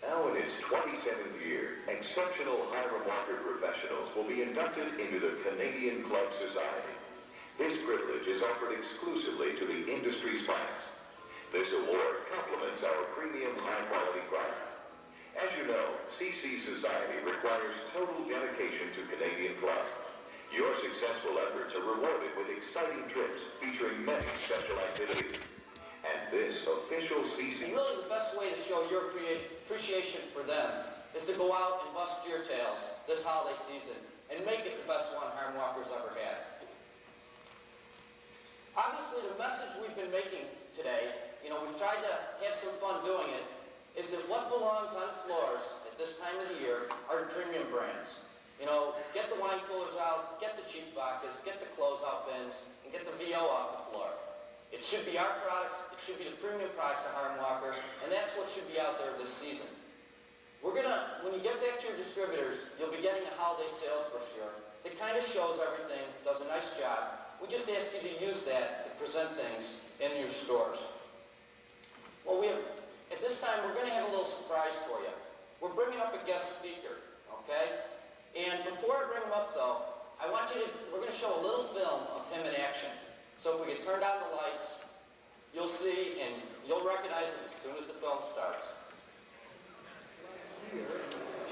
[SPEAKER 15] Now in its 27th year, exceptional Hiram Walker professionals will be inducted into the Canadian Club Society. This privilege is offered exclusively to the industry's finest. This award complements our premium high-quality product. As you know, CC Society requires total dedication to Canadian Club. Your successful efforts are rewarded with exciting trips featuring many special activities. And this official CC...
[SPEAKER 2] And really the best way to show your appreciation for them is to go out and bust your tails this holiday season and make it the best one Hiram Walker's ever had. Obviously, the message we've been making today, you know, we've tried to have some fun doing it, is that what belongs on floors at this time of the year are premium brands. You know, get the wine coolers out, get the cheap vodkas, get the closeout bins, and get the VO off the floor. It should be our products, it should be the premium products of Hiram Walker, and that's what should be out there this season. We're gonna, when you get back to your distributors, you'll be getting a holiday sales brochure that kind of shows everything, does a nice job. We just ask you to use that to present things in your stores. Well, at this time, we're gonna have a little surprise for you. We're bringing up a guest speaker, okay? And before I bring him up though, we're gonna show a little film of him in action. So if we can turn down the lights, you'll see and you'll recognize him as soon as the film starts.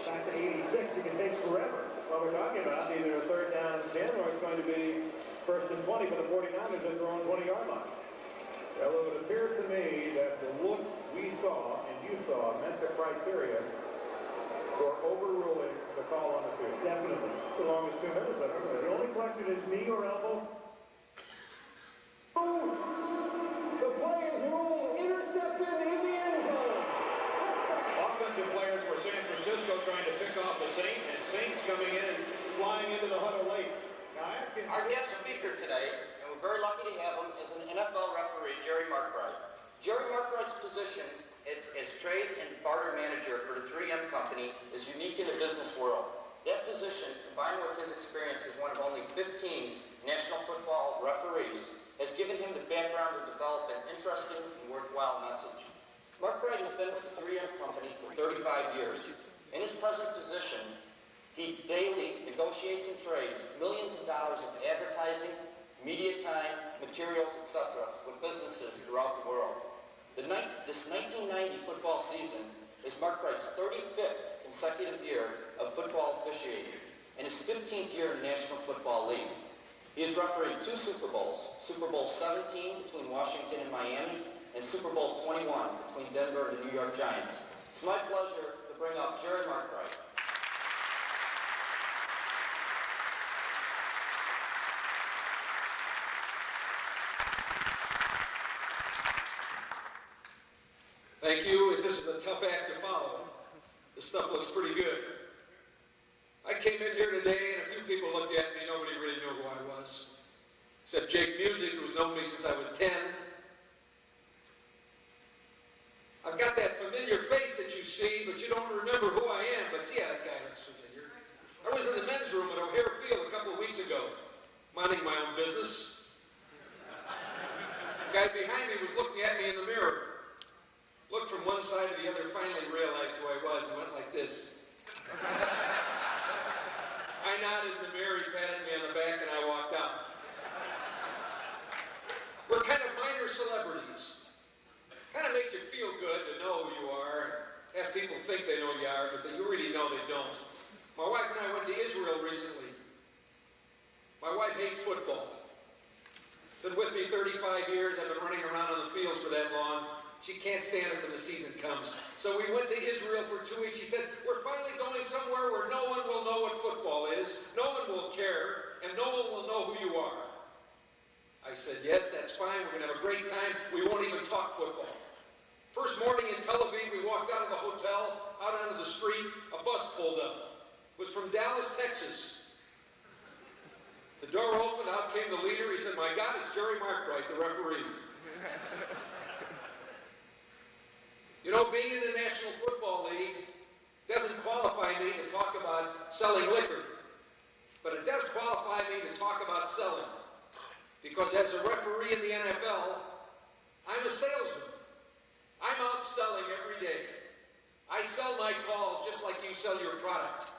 [SPEAKER 16] Back to 86, it takes forever. What we're talking about, either a 3rd down and 10, or it's going to be 1st and 20 for the 49ers at their own 20-yard line. Well, it would appear to me that the look we saw and you saw met the criteria for overruling the call on the field. Definitely. The longest 2 minutes, I don't know. The only question is knee or elbow.
[SPEAKER 10] The play is ruled intercepted in the end zone.
[SPEAKER 16] Offensive players for San Francisco trying to pick off the Saints, and Saints coming in and flying into the huddle late.
[SPEAKER 2] Our guest speaker today, and we're very lucky to have him, is an NFL referee, Markbreit. Markbreit Markbreit's position as trade and barter manager for the 3M company is unique in the business world. That position, combined with his experience as one of only 15 National Football referees, has given him the background to develop an interesting and worthwhile message. Markbreit has been with the 3M company for 35 years. In his present position, he daily negotiates and trades millions of dollars of advertising, media time, materials, etc. with businesses throughout the world. This 1990 football season is Markbreit's 35th consecutive year of football officiating and his 15th year in the National Football League. He has refereed 2 Super Bowls, Super Bowl 17 between Washington and Miami, and Super Bowl 21 between Denver and the New York Giants. It's my pleasure to bring up Jerry Markbreit.
[SPEAKER 17] Thank you. This is a tough act to follow. This stuff looks pretty good. I came in here today and a few people looked at me. Nobody really knew who I was. Except Jake Musick, who's known me since I was 10. I've got that familiar face that you see, but you don't remember who I am. But yeah, that guy looks familiar. I was in the men's room at O'Hare Field a couple of weeks ago, minding my own business. The guy behind me was looking at me in the mirror. Looked from one side to the other, finally realized who I was, and went like this. I nodded in the mirror, he patted me on the back, and I walked out. We're kind of minor celebrities. Kind of makes you feel good to know who you are. Half people think they know you are, but you really know they don't. My wife and I went to Israel recently. My wife hates football. Been with me 35 years, I've been running around on the fields for that long. She can't stand it when the season comes. So we went to Israel for 2 weeks. She said, we're finally going somewhere where no one will know what football is, no one will care, and no one will know who you are. I said, yes, that's fine. We're going to have a great time. We won't even talk football. First morning in Tel Aviv, we walked out of the hotel, out onto the street. A bus pulled up. It was from Dallas, Texas. The door opened, out came the leader. He said, my God, it's Jerry Markbreit, the referee. You know, being in the National Football League doesn't qualify me to talk about selling liquor, but it does qualify me to talk about selling. Because as a referee in the NFL, I'm a salesman. I'm out selling every day. I sell my calls just like you sell your product.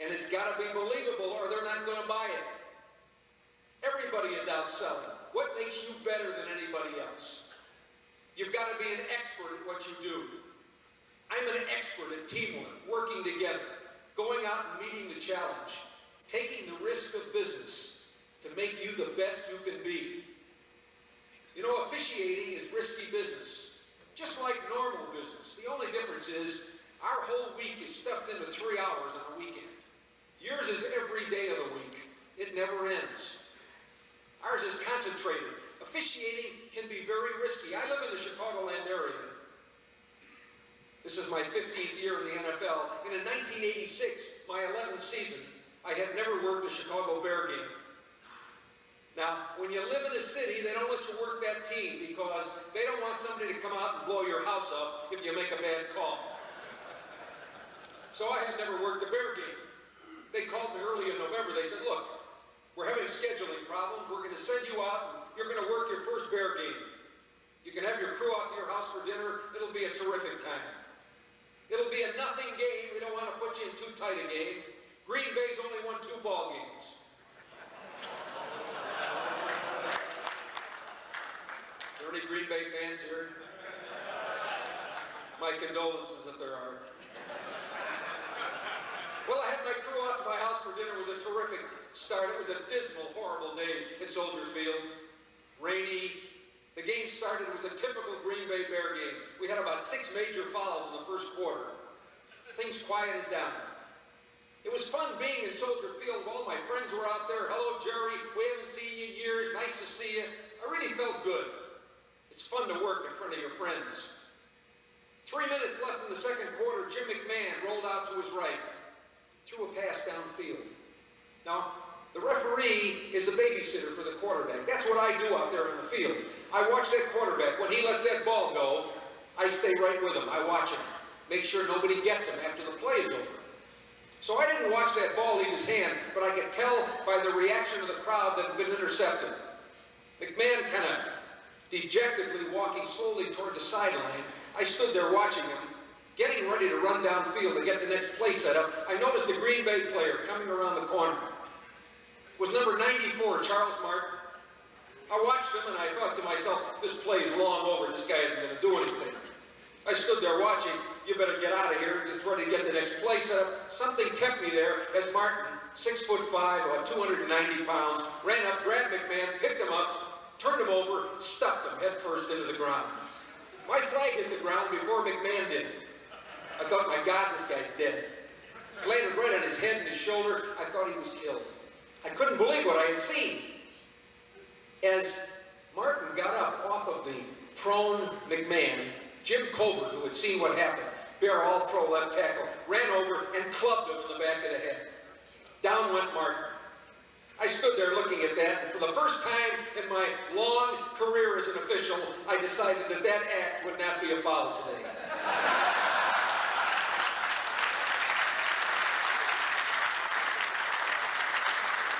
[SPEAKER 17] And it's got to be believable or they're not going to buy it. Everybody is out selling. What makes you better than anybody else? You've got to be an expert at what you do. I'm an expert at teamwork, working together, going out and meeting the challenge, taking the risk of business to make you the best you can be. You know, officiating is risky business, just like normal business. The only difference is our whole week is stuffed into 3 hours on a weekend. Yours is every day of the week. It never ends. Ours is concentrated. Officiating can be very risky. I live in the Chicagoland area. This is my 15th year in the NFL. And in 1986, my 11th season, I had never worked a Chicago Bear game. Now, when you live in a city, they don't let you work that team because they don't want somebody to come out and blow your house up if you make a bad call. So I had never worked a Bear game. They called me early in November. They said, look, we're having scheduling problems. We're going to send you out and you're going to work your first Bear game. You can have your crew out to your house for dinner. It'll be a terrific time. It'll be a nothing game. We don't want to put you in too tight a game. Green Bay's only won 2 ball games. Are there any Green Bay fans here? My condolences if there are. Well, I had my crew out to my house for dinner. It was a terrific start. It was a dismal, horrible day at Soldier Field. Rainy. The game started. It was a typical Green Bay Bear game. We had about 6 major fouls in the first quarter. Things quieted down. It was fun being in Soldier Field. All my friends were out there. Hello, Jerry. We haven't seen you in years. Nice to see you. I really felt good. It's fun to work in front of your friends. 3 minutes left in the second quarter. Jim McMahon rolled out to his right. Threw a pass downfield. Now, the referee is a babysitter for the quarterback. That's what I do out there in the field. I watch that quarterback. When he lets that ball go, I stay right with him. I watch him. Make sure nobody gets him after the play is over. So I didn't watch that ball leave his hand, but I could tell by the reaction of the crowd that it had been intercepted. McMahon kind of dejectedly walking slowly toward the sideline. I stood there watching him, getting ready to run downfield to get the next play set up. I noticed the Green Bay player coming around the corner. It was number 94, Charles Martin. I watched him and I thought to myself, this play is long over. This guy isn't going to do anything. I stood there watching. You better get out of here. Just ready to get the next play set up. Something kept me there as Martin, 6'5", about 290 pounds, ran up, grabbed McMahon, picked him up, turned him over, stuffed him head first into the ground. My flag hit the ground before McMahon did. I thought, my God, this guy's dead. It landed right on his head and his shoulder. I thought he was killed. I couldn't believe what I had seen. As Martin got up off of the prone McMahon, Jim Colbert, who had seen what happened, Bear All-Pro left tackle, ran over and clubbed him in the back of the head. Down went Martin. I stood there looking at that, and for the first time in my long career as an official, I decided that that act would not be a foul today.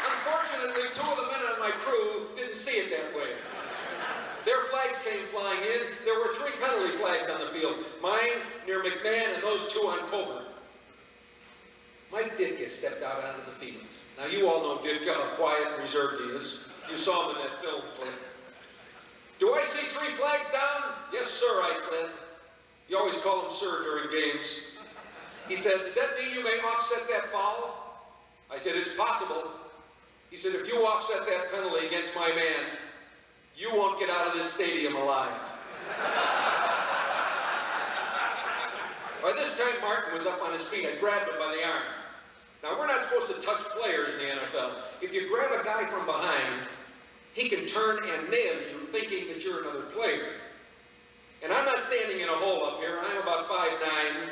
[SPEAKER 17] Unfortunately, two of the men on my crew didn't see it that way. Their flags came flying in. There were 3 penalty flags on the field. Mine, near McMahon, and those 2 on Colbert. Mike Ditka stepped out onto the field. Now, you all know Ditka, how quiet and reserved he is. You saw him in that film clip. Do I see 3 flags down? Yes, sir, I said. You always call him sir during games. He said, does that mean you may offset that foul? I said, it's possible. He said, if you offset that penalty against my man, you won't get out of this stadium alive. By this time, Martin was up on his feet. I grabbed him by the arm. Now, we're not supposed to touch players in the NFL. If you grab a guy from behind, he can turn and nail you thinking that you're another player. And I'm not standing in a hole up here. I'm about 5'9".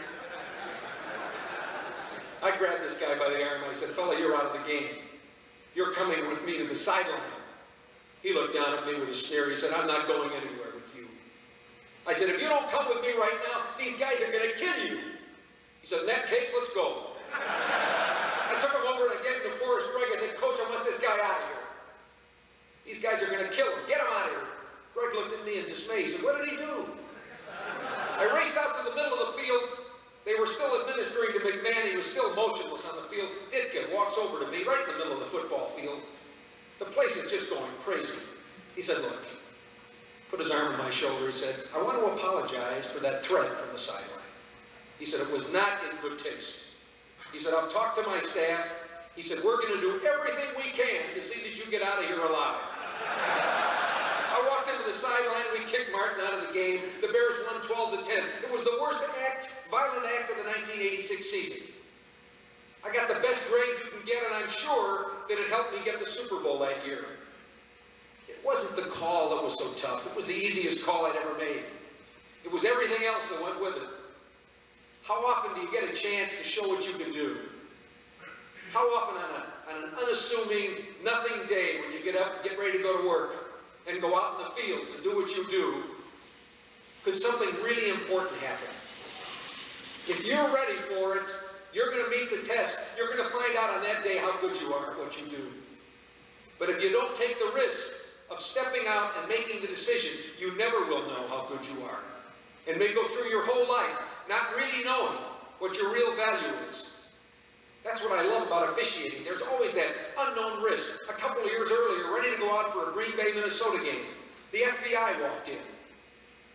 [SPEAKER 17] I grabbed this guy by the arm. I said, fella, you're out of the game. You're coming with me to the sideline. He looked down at me with a sneer. He said, I'm not going anywhere with you. I said, if you don't come with me right now, these guys are going to kill you. He said, in that case, let's go. I took him over and I gave him to Forrest Gregg. I said, Coach, I want this guy out of here. These guys are going to kill him. Get him out of here. Greg looked at me in dismay. He said, what did he do? I raced out to the middle of the field. They were still administering to McMahon. He was still motionless on the field. Ditka walks over to me right in the middle of the football field. The place is just going crazy. He said, look, put his arm on my shoulder. He said, I want to apologize for that threat from the sideline. He said, it was not in good taste. He said, I've talked to my staff. He said, we're going to do everything we can to see that you get out of here alive. I walked into the sideline. We kicked Martin out of the game. The Bears won 12-10. It was the worst violent act of the 1986 season. I got the best grade you can get, and I'm sure that it helped me get the Super Bowl that year. It wasn't the call that was so tough. It was the easiest call I'd ever made. It was everything else that went with it. How often do you get a chance to show what you can do? How often on an unassuming, nothing day when you get up and get ready to go to work and go out in the field and do what you do, could something really important happen? If you're ready for it, you're going to meet the test. You're going to find out on that day how good you are at what you do. But if you don't take the risk of stepping out and making the decision, you never will know how good you are. And may go through your whole life not really knowing what your real value is. That's what I love about officiating. There's always that unknown risk. A couple of years earlier, ready to go out for a Green Bay, Minnesota game. The FBI walked in.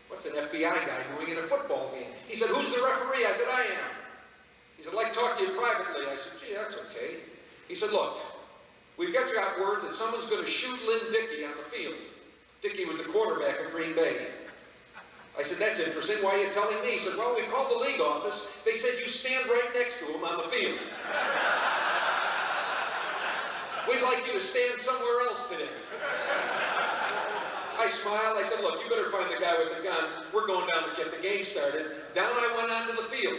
[SPEAKER 17] What's an FBI guy doing in a football game? He said, who's the referee? I said, I am. He said, I'd like to talk to you privately. I said, gee, that's okay. He said, look, we've got word that someone's going to shoot Lynn Dickey on the field. Dickey was the quarterback of Green Bay. I said, that's interesting. Why are you telling me? He said, well, we called the league office. They said you stand right next to him on the field. We'd like you to stand somewhere else today. I smiled. I said, look, you better find the guy with the gun. We're going down to get the game started. Down I went onto the field.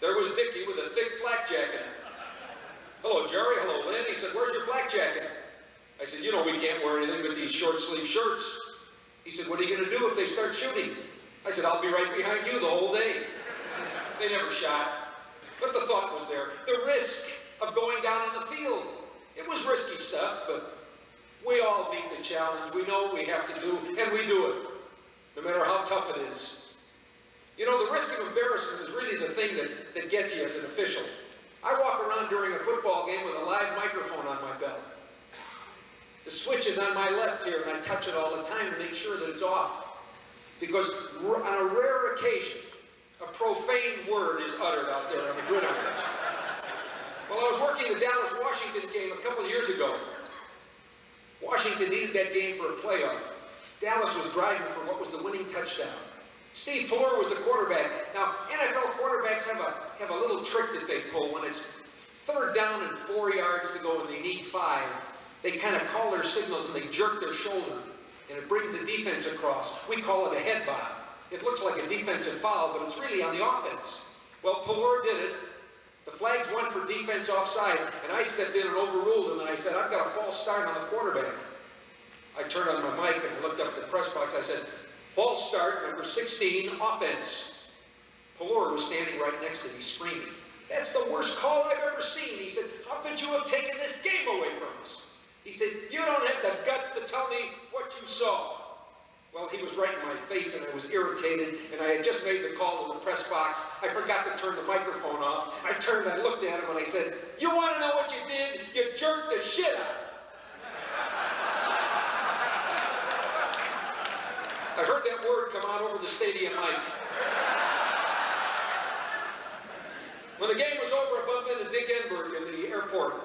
[SPEAKER 17] There was Dickey with a thick flak jacket on. Hello, Jerry. Hello, Lynn. He said, where's your flak jacket? I said, you know we can't wear anything but these short sleeve shirts. He said, what are you going to do if they start shooting? I said, I'll be right behind you the whole day. They never shot, but the thought was there. The risk of going down on the field. It was risky stuff, but we all meet the challenge. We know what we have to do, and we do it, no matter how tough it is. You know, the risk of embarrassment is really the thing that gets you as an official. I walk around during a football game with a live microphone on my belt. The switch is on my left here, and I touch it all the time to make sure that it's off. Because on a rare occasion, a profane word is uttered out there on the gridiron. Well, I was working the Dallas-Washington game a couple of years ago. Washington needed that game for a playoff. Dallas was driving for what was the winning touchdown. Steve Pelor was the quarterback. Now, NFL quarterbacks have a little trick that they pull. When it's 3rd down and 4 yards to go and they need 5, they kind of call their signals and they jerk their shoulder, and it brings the defense across. We call it a head bob. It looks like a defensive foul, but it's really on the offense. Well, Pelor did it. The flags went for defense offside, and I stepped in and overruled him, and I said, I've got a false start on the quarterback. I turned on my mic and I looked up at the press box. I said, false start, number 16, offense. Pelor was standing right next to me, screaming, that's the worst call I've ever seen. He said, how could you have taken this game away from us? He said, you don't have the guts to tell me what you saw. Well, he was right in my face, and I was irritated, and I had just made the call to the press box. I forgot to turn the microphone off. I turned, I looked at him, and I said, you want to know what you did? You jerked the shit out of him. I heard that word come out over the stadium mic. When the game was over, I bumped into Dick Enberg in the airport.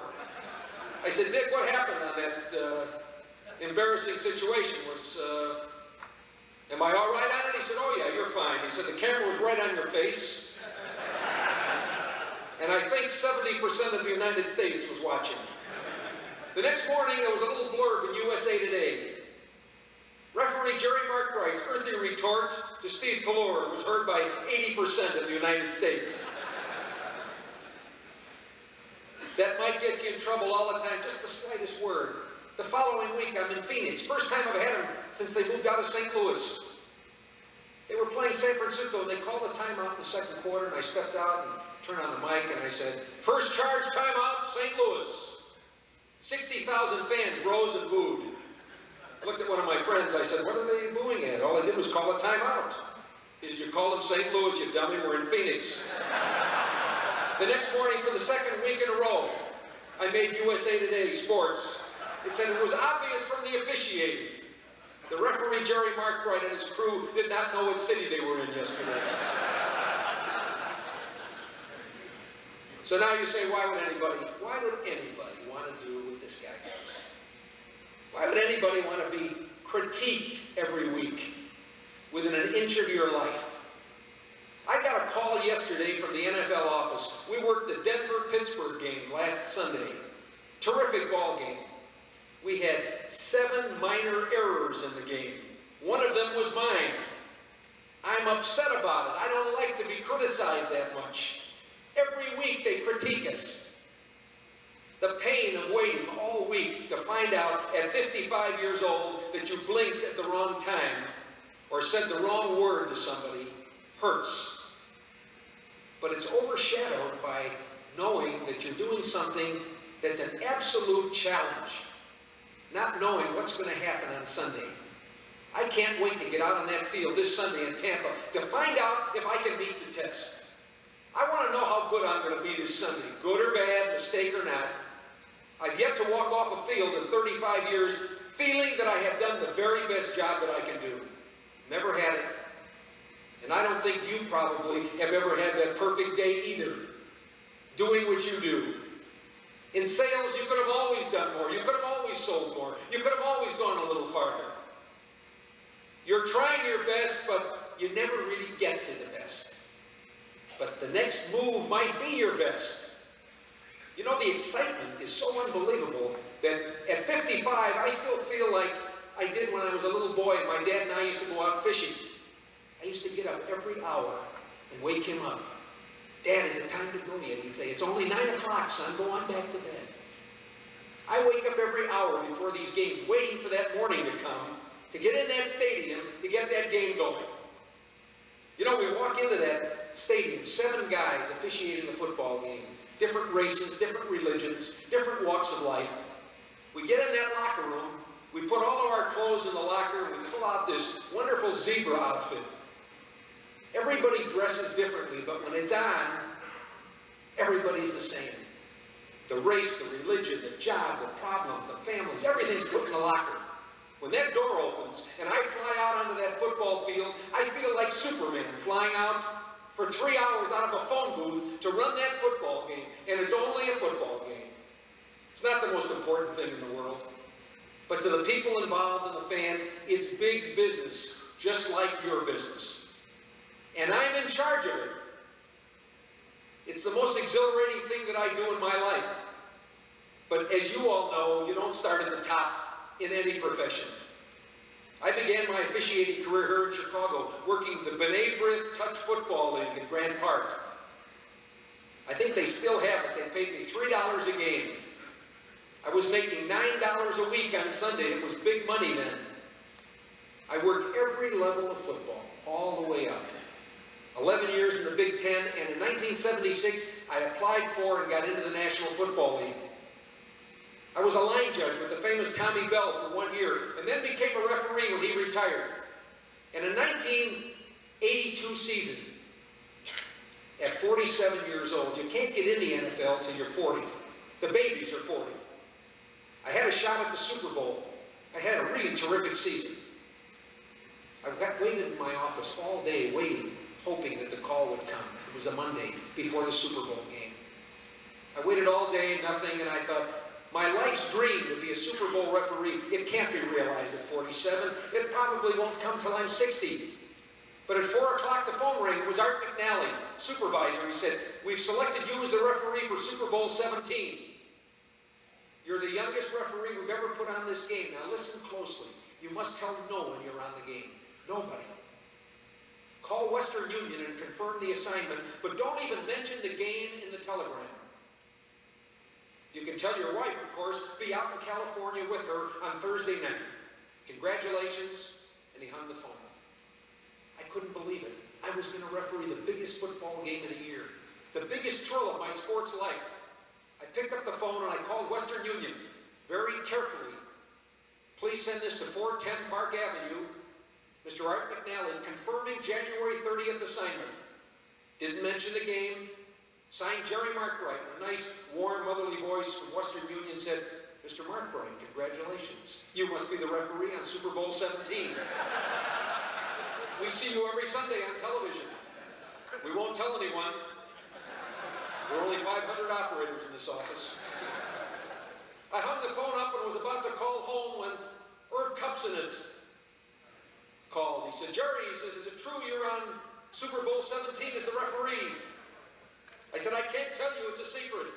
[SPEAKER 17] I said, Dick, what happened on that embarrassing situation? Am I all right on it? He said, oh yeah, you're fine. He said, the camera was right on your face. And I think 70% of the United States was watching. The next morning, there was a little blurb in USA Today. Referee Jerry Markbreit's earthy retort to Steve Pelor was heard by 80% of the United States. That might get you in trouble all the time, just the slightest word. The following week, I'm in Phoenix. First time I've had them since they moved out of St. Louis. They were playing San Francisco, and they called the timeout in the 2nd quarter, and I stepped out and turned on the mic, and I said, first charge timeout, St. Louis. 60,000 fans rose and booed. I looked at one of my friends, I said, what are they booing at? All I did was call a timeout. He said, you called them St. Louis, you dummy, we're in Phoenix. The next morning, for the 2nd week in a row, I made USA Today Sports. It said it was obvious from the officiating. The referee, Jerry Markbreit, and his crew did not know what city they were in yesterday. So now you say, why would anybody want to do what this guy does? Why would anybody want to be critiqued every week within an inch of your life? I got a call yesterday from the NFL office. We worked the Denver-Pittsburgh game last Sunday. Terrific ball game. We had 7 minor errors in the game. One of them was mine. I'm upset about it. I don't like to be criticized that much. Every week they critique us. The pain of waiting all week to find out at 55 years old that you blinked at the wrong time or said the wrong word to somebody hurts. But it's overshadowed by knowing that you're doing something that's an absolute challenge. Not knowing what's going to happen on Sunday. I can't wait to get out on that field this Sunday in Tampa to find out if I can meet the test. I want to know how good I'm going to be this Sunday. Good or bad, mistake or not. I've yet to walk off a field in 35 years feeling that I have done the very best job that I can do. Never had it. And I don't think you probably have ever had that perfect day either. Doing what you do. In sales, you could have always done more. You could have always sold more. You could have always gone a little farther. You're trying your best, but you never really get to the best. But the next move might be your best. You know, the excitement is so unbelievable that at 55, I still feel like I did when I was a little boy and my dad and I used to go out fishing. I used to get up every hour and wake him up. Dad, is it time to go yet? He'd say, it's only 9 o'clock, son. Go on back to bed. I wake up every hour before these games, waiting for that morning to come to get in that stadium to get that game going. You know, we walk into that stadium, 7 guys officiating the football game, different races, different religions, different walks of life. We get in that locker room, we put all of our clothes in the locker, and we pull out this wonderful zebra outfit. Everybody dresses differently, but when it's on, everybody's the same. The race, the religion, the job, the problems, the families, everything's put in the locker. When that door opens and I fly out onto that football field, I feel like Superman flying out for 3 hours out of a phone booth to run that football game. And it's only a football game. It's not the most important thing in the world. But to the people involved and the fans, it's big business, just like your business. And I'm in charge of it. It's the most exhilarating thing that I do in my life. But as you all know, you don't start at the top in any profession. I began my officiating career here in Chicago, working the B'nai B'rith Touch Football League in Grant Park. I think they still have it. They paid me $3 a game. I was making $9 a week on Sunday. It was big money then. I worked every level of football, all the way up. 11 years in the Big Ten, and in 1976, I applied for and got into the National Football League. I was a line judge with the famous Tommy Bell for 1 year, and then became a referee when he retired. And in 1982 season, at 47 years old, you can't get in the NFL till you're 40. The babies are 40. I had a shot at the Super Bowl. I had a really terrific season. I waited in my office all day waiting, hoping that the call would come. It was a Monday before the Super Bowl game. I waited all day, nothing, and I thought, my life's dream to be a Super Bowl referee, it can't be realized at 47. It probably won't come till I'm 60. But at 4 o'clock, the phone rang. It was Art McNally, supervisor. He said, we've selected you as the referee for Super Bowl 17. You're the youngest referee we've ever put on this game. Now listen closely. You must tell no one you're on the game. Nobody. Call Western Union and confirm the assignment, but don't even mention the game in the telegram. You can tell your wife, of course, be out in California with her on Thursday night. Congratulations, and he hung the phone up. I couldn't believe it. I was going to referee the biggest football game of the year, the biggest thrill of my sports life. I picked up the phone and I called Western Union very carefully. Please send this to 410 Park Avenue. Mr. Art McNally, confirming January 30th assignment. Didn't mention the game. Signed Jerry Markbreit. A nice, warm, motherly voice from Western Union said, Mr. Markbreit, congratulations. You must be the referee on Super Bowl 17. We see you every Sunday on television. We won't tell anyone. There are only 500 operators in this office. I hung the phone up and was about to call home when Irv Kupcinet called. He said, Jerry, he says, is it true you're on Super Bowl 17 as the referee? I said, I can't tell you, it's a secret.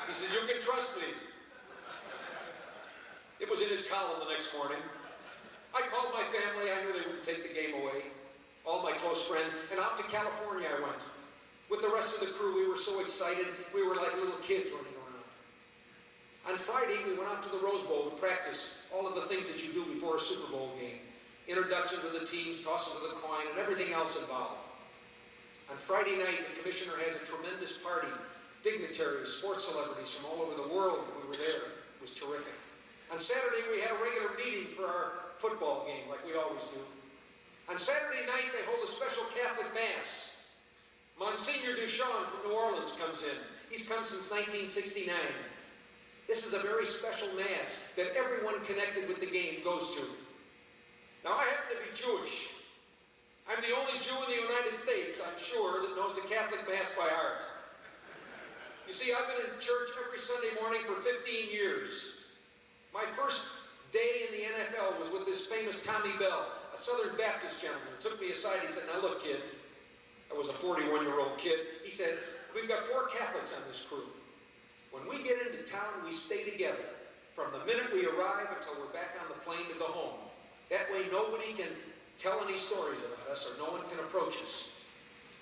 [SPEAKER 17] He said, you can trust me. It was in his column the next morning. I called my family, I knew they wouldn't take the game away. All my close friends, and out to California I went. With the rest of the crew, we were so excited, we were like little kids running around. On Friday, we went out to the Rose Bowl to practice all of the things that you do before a Super Bowl game. Introductions of the teams, tosses of the coin, and everything else involved. On Friday night, the commissioner has a tremendous party. Dignitaries, sports celebrities from all over the world, we were there. It was terrific. On Saturday, we had a regular meeting for our football game, like we always do. On Saturday night, they hold a special Catholic Mass. Monsignor Duchamp from New Orleans comes in. He's come since 1969. This is a very special Mass that everyone connected with the game goes to. Now, I happen to be Jewish. I'm the only Jew in the United States, I'm sure, that knows the Catholic Mass by heart. You see, I've been in church every Sunday morning for 15 years. My first day in the NFL was with this famous Tommy Bell, a Southern Baptist gentleman. He took me aside, he said, now look, kid. I was a 41-year-old kid. He said, we've got 4 Catholics on this crew. When we get into town, we stay together. From the minute we arrive until we're back on the plane to go home. That way nobody can tell any stories about us or no one can approach us.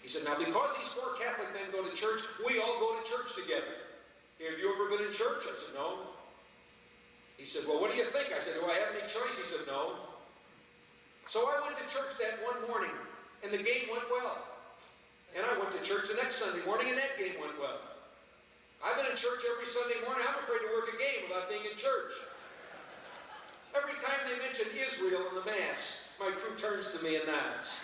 [SPEAKER 17] He said, now because these 4 Catholic men go to church, we all go to church together. Have you ever been in church? I said, no. He said, well, what do you think? I said, do I have any choice? He said, no. So I went to church that one morning, and the game went well. And I went to church the next Sunday morning, and that game went well. I've been in church every Sunday morning. I'm afraid to work a game without being in church. Every time they mention Israel in the Mass, my crew turns to me and nods.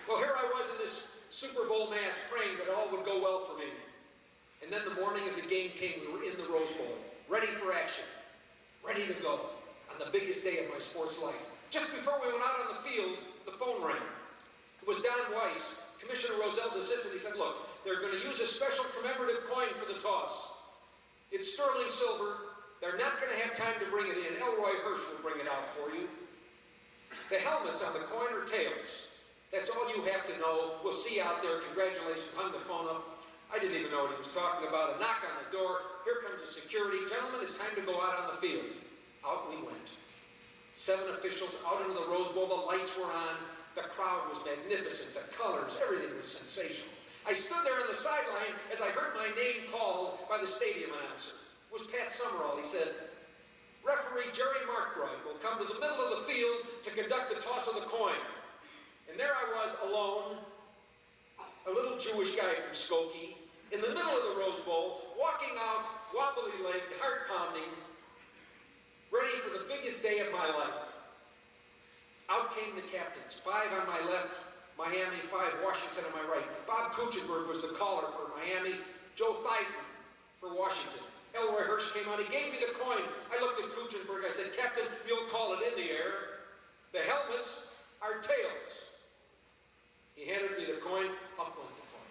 [SPEAKER 17] Well, here I was in this Super Bowl Mass praying that all would go well for me. And then the morning of the game came. We were in the Rose Bowl, ready for action, ready to go on the biggest day of my sports life. Just before we went out on the field, the phone rang. It was Don Weiss, Commissioner Rozell's assistant. He said, look, they're going to use a special commemorative coin for the toss. It's sterling silver. They're not going to have time to bring it in. Elroy Hirsch will bring it out for you. The helmets on the coin are tails. That's all you have to know. We'll see you out there. Congratulations. Hung the phone up. I didn't even know what he was talking about. A knock on the door. Here comes the security. Gentlemen, it's time to go out on the field. Out we went. 7 officials out into the Rose Bowl. The lights were on. The crowd was magnificent. The colors, everything was sensational. I stood there on the sideline as I heard my name called by the stadium announcer. It was Pat Summerall. He said, referee Jerry Markbreit will come to the middle of the field to conduct the toss of the coin. And there I was alone, a little Jewish guy from Skokie, in the middle of the Rose Bowl, walking out, wobbly-legged, heart-pounding, ready for the biggest day of my life. Out came the captains, 5 on my left, Miami, 5 Washington on my right. Bob Kuchenberg was the caller for Miami, Joe Theismann for Washington. Elroy Hirsch came out, he gave me the coin. I looked at Kuchenberg, I said, Captain, you'll call it in the air. The helmets are tails. He handed me the coin, up went the coin.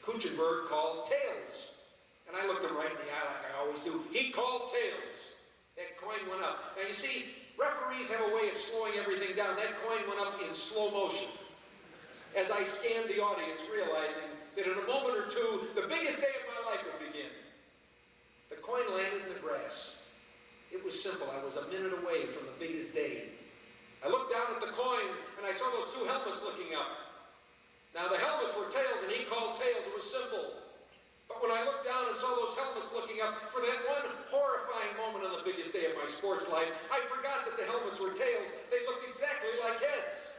[SPEAKER 17] Kuchenberg called tails. And I looked him right in the eye like I always do. He called tails. That coin went up. Now you see, referees have a way of slowing everything down. That coin went up in slow motion. As I scanned the audience, realizing that in a moment or two, the biggest day of my life would begin. The coin landed in the grass. It was simple. I was a minute away from the biggest day. I looked down at the coin, and I saw those 2 helmets looking up. Now, the helmets were tails, and he called tails. It was simple. But when I looked down and saw those helmets looking up, for that one horrifying moment on the biggest day of my sports life, I forgot that the helmets were tails. They looked exactly like heads.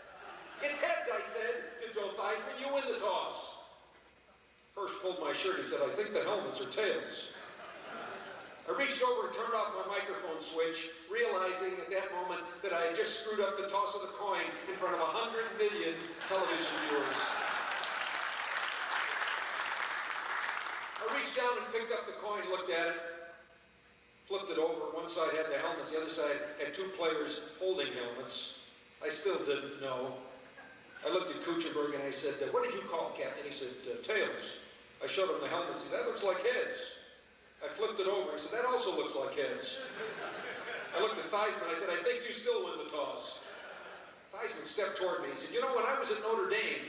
[SPEAKER 17] It's heads, I said to Joe Theismann. You win the toss. Hirsch pulled my shirt. He said, I think the helmets are tails. I reached over and turned off my microphone switch, realizing at that moment that I had just screwed up the toss of the coin in front of 100 million television viewers. I reached down and picked up the coin, looked at it, flipped it over. One side had the helmets, the other side had 2 players holding helmets. I still didn't know. I looked at Kuchenberg and I said, what did you call, Captain? He said, tails. I showed him the helmets. He said, that looks like heads. I flipped it over. He said, that also looks like heads. I looked at Theismann. I said, I think you still win the toss. Theismann stepped toward me. He said, you know, when I was at Notre Dame,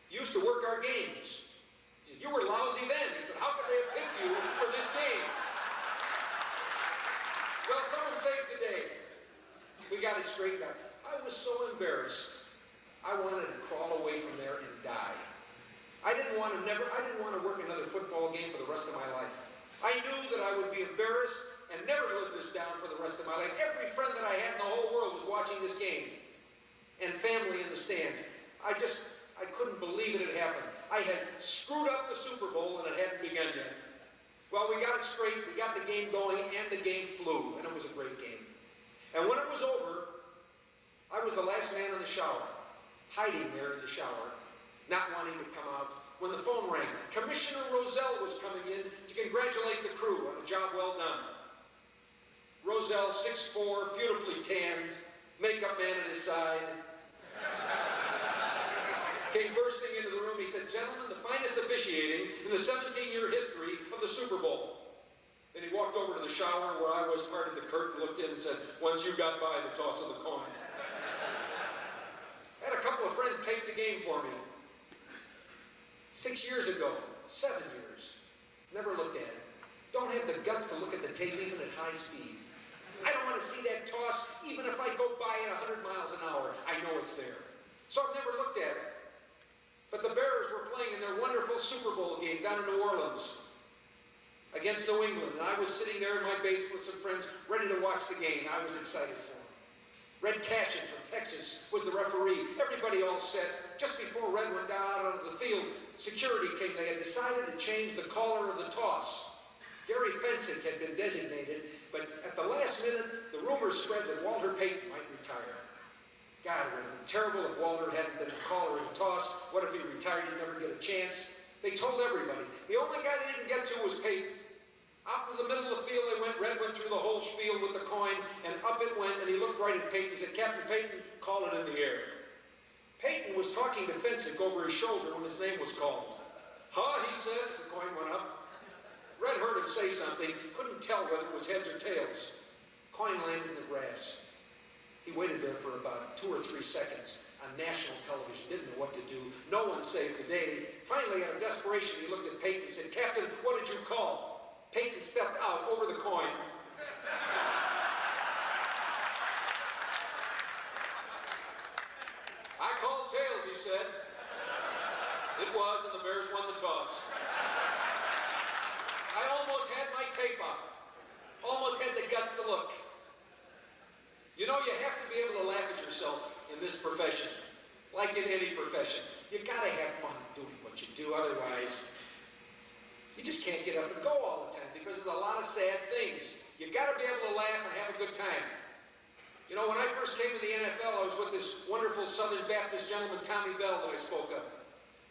[SPEAKER 17] you used to work our games. He said, you were lousy then. He said, how could they have picked you for this game? Well, someone saved the day. We got it straightened out. I was so embarrassed. I wanted to crawl away from there and die. I didn't want to work another football game for the rest of my life. I knew that I would be embarrassed and never live this down for the rest of my life. Every friend that I had in the whole world was watching this game, and family in the stands. I couldn't believe it had happened. I had screwed up the Super Bowl and it hadn't begun yet. Well, we got it straight, we got the game going, and the game flew, and it was a great game. And when it was over, I was the last man in the shower, hiding there in the shower, not wanting to come out. When the phone rang, Commissioner Rozell was coming in to congratulate the crew on a job well done. Rozell, 6'4", beautifully tanned, makeup man at his side, came bursting into the room. He said, gentlemen, the finest officiating in the 17-year history of the Super Bowl. Then he walked over to the shower where I was, parted the curtain, looked in and said, once you got by the toss of the coin. I had a couple of friends tape the game for me. 6 years ago, 7 years, never looked at it. Don't have the guts to look at the tape even at high speed. I don't want to see that toss even if I go by at 100 miles an hour. I know it's there. So I've never looked at it. But the Bears were playing in their wonderful Super Bowl game down in New Orleans. against New England, and I was sitting there in my basement with some friends ready to watch the game. I was excited for him. Red Cashin from Texas was the referee. Everybody all set. Just before Red went down out onto the field, security came. They had decided to change the caller of the toss. Gary Fensick had been designated, but at the last minute, the rumors spread that Walter Payton might retire. God, it would have been terrible if Walter hadn't been the caller of the toss. What if he retired and never get a chance? They told everybody. The only guy they didn't get to was Payton. Out in the middle of the field they went. Red went through the whole spiel with the coin, and up it went, and he looked right at Payton. He said, "Captain Payton, call it in the air." Payton was talking to Fensick over his shoulder when his name was called. "Huh," he said, as the coin went up. Red heard him say something, couldn't tell whether it was heads or tails. Coin landed in the grass. He waited there for about 2 or 3 seconds on national television, didn't know what to do. No one saved the day. Finally, out of desperation, he looked at Payton and said, "Captain, what did you call?" Payton stepped out over the coin. "I called tails," he said. It was, and the Bears won the toss. I almost had my tape up. Almost had the guts to look. You know, you have to be able to laugh at yourself in this profession, like in any profession. You've got to have fun doing what you do, otherwise you just can't get up and go all the time because there's a lot of sad things. You've got to be able to laugh and have a good time. You know, when I first came to the NFL, I was with this wonderful Southern Baptist gentleman, Tommy Bell, that I spoke of.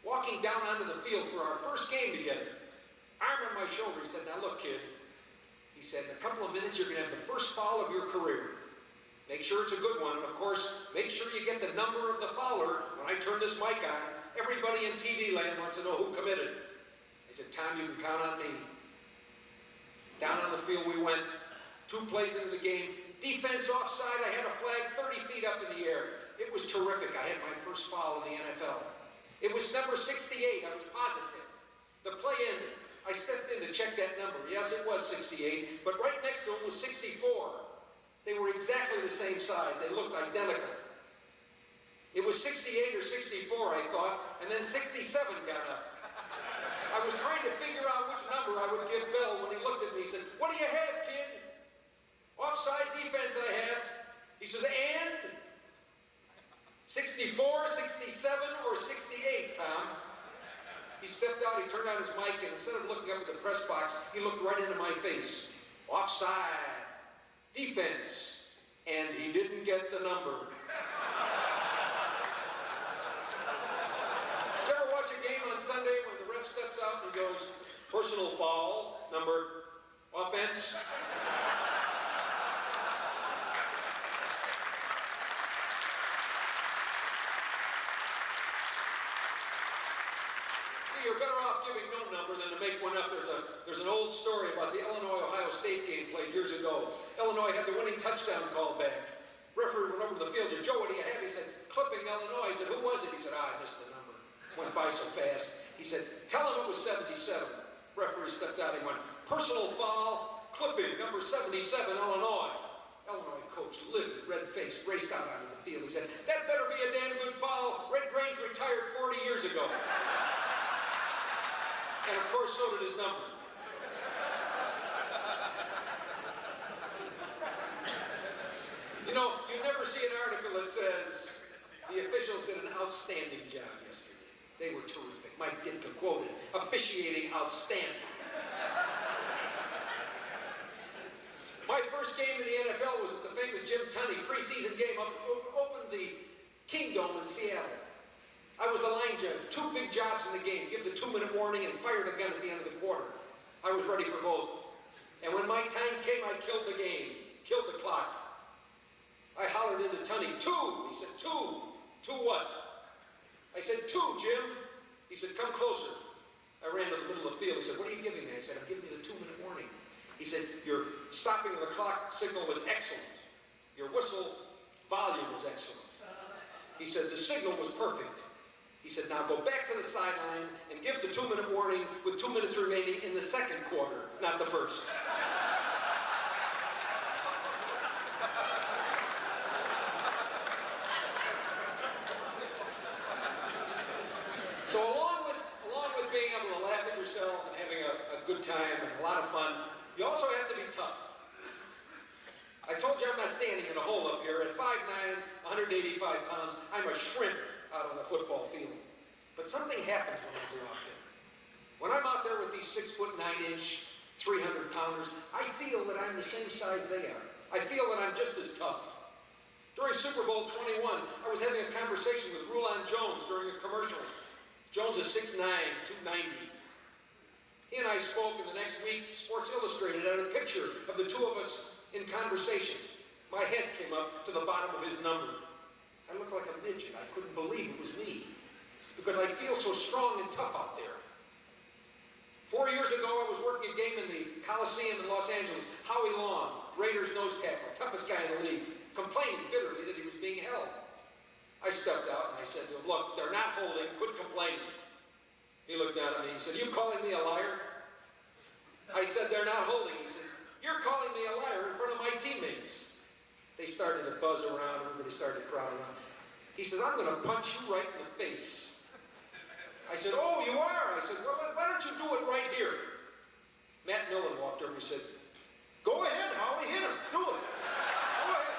[SPEAKER 17] Walking down onto the field for our first game together. Arm on my shoulder, he said, "Now look, kid," he said, "in a couple of minutes you're going to have the first foul of your career. Make sure it's a good one, and of course, make sure you get the number of the fouler. When I turn this mic on, everybody in TV land wants to know who committed." I said, "Tom, you can count on me." Down on the field we went. 2 plays into the game. Defense offside. I had a flag 30 feet up in the air. It was terrific. I had my first foul in the NFL. It was number 68. I was positive. The play ended. I stepped in to check that number. Yes, it was 68, but right next to it was 64. They were exactly the same size. They looked identical. It was 68 or 64, I thought, and then 67 got up. I was trying to figure out which number I would give Bill when he looked at me. He said, "What do you have, kid?" "Offside defense I have." He says, "And?" 64, 67, or 68, Tom? He stepped out, he turned on his mic, and instead of looking up at the press box, he looked right into my face. "Offside, defense," and he didn't get the number. Did you ever watch a game on Sunday when the ref steps out and goes, "Personal foul, number, offense"? You're better off giving no number than to make one up. There's an old story about the Illinois-Ohio State game played years ago. Illinois had the winning touchdown called back. Referee went over to the field and said, "Joe, what do you have?" He said, "Clipping Illinois." He said, "Who was it?" He said, "I missed the number. Went by so fast." He said, "Tell him it was 77. Referee stepped out and went, "Personal foul, clipping, number 77, Illinois." Illinois coach, livid, red-faced, raced out onto the field. He said, "That better be a damn good foul. Red Grange retired 40 years ago." And of course, so did his number. You know, you never see an article that says, "The officials did an outstanding job yesterday. They were terrific." Mike Ditka quoted, "Officiating outstanding." My first game in the NFL was at the famous Jim Tunney preseason game opened the Kingdome in Seattle. I was a line judge. 2 big jobs in the game. Give the 2-minute warning and fire the gun at the end of the quarter. I was ready for both. And when my time came, I killed the game. Killed the clock. I hollered into Tunney, "2." He said, "2? 2 what?" I said, "2, Jim." He said, "Come closer." I ran to the middle of the field. He said, "What are you giving me?" I said, "I'm giving you the 2-minute warning." He said, "Your stopping of the clock signal was excellent. Your whistle volume was excellent." He said, "The signal was perfect." He said, "Now go back to the sideline and give the 2-minute warning with 2 minutes remaining in the second quarter, not the first." So along with being able to laugh at yourself and having a good time and a lot of fun, you also have to be tough. I told you I'm not standing in a hole up here. At 5'9", 185 pounds, I'm a shrimp out on the football field. But something happens when I go out there. When I'm out there with these 6'9", 300-pounders, I feel that I'm the same size they are. I feel that I'm just as tough. During Super Bowl 21, I was having a conversation with Rulon Jones during a commercial. Jones is 6'9", 290. He and I spoke, and the next week, Sports Illustrated had a picture of the two of us in conversation. My head came up to the bottom of his number. I looked like a midget. I couldn't believe it was me, because I feel so strong and tough out there. 4 years ago, I was working a game in the Coliseum in Los Angeles. Howie Long, Raiders nose tackle, toughest guy in the league, complaining bitterly that he was being held. I stepped out and I said to him, look, they're not holding, quit complaining. He looked down at me and said, you calling me a liar? I said, they're not holding. He said, you're calling me a liar in front of my teammates. They started to buzz around, everybody started to crowd around. He said, I'm going to punch you right in the face. I said, oh, you are? I said, well, why don't you do it right here? Matt Millen walked over and he said, go ahead, Howie, hit him, do it. Go ahead.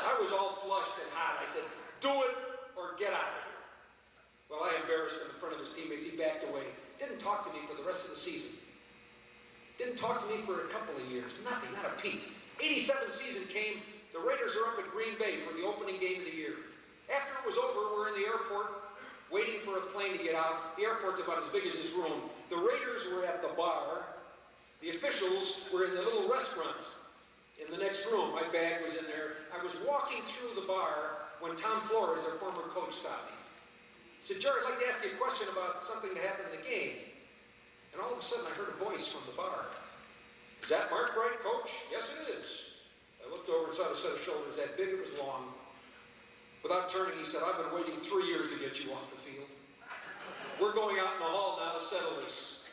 [SPEAKER 17] I was all flushed and hot. I said, do it or get out of here. Well, I embarrassed him in front of his teammates. He backed away. Didn't talk to me for the rest of the season. Didn't talk to me for a couple of years. Nothing, not a peep. 87 season came. The Raiders are up at Green Bay for the opening game of the year. After it was over, we're in the airport waiting for a plane to get out. The airport's about as big as this room. The Raiders were at the bar. The officials were in the little restaurant in the next room. My bag was in there. I was walking through the bar when Tom Flores, our former coach, stopped me. He said, Jerry, I'd like to ask you a question about something that happened in the game. And all of a sudden, I heard a voice from the bar. Is that Markbreit, coach? Yes, it is. I looked over and saw a set of shoulders that big, it was long. Without turning, he said, I've been waiting 3 years to get you off the field. We're going out in the hall now to settle this.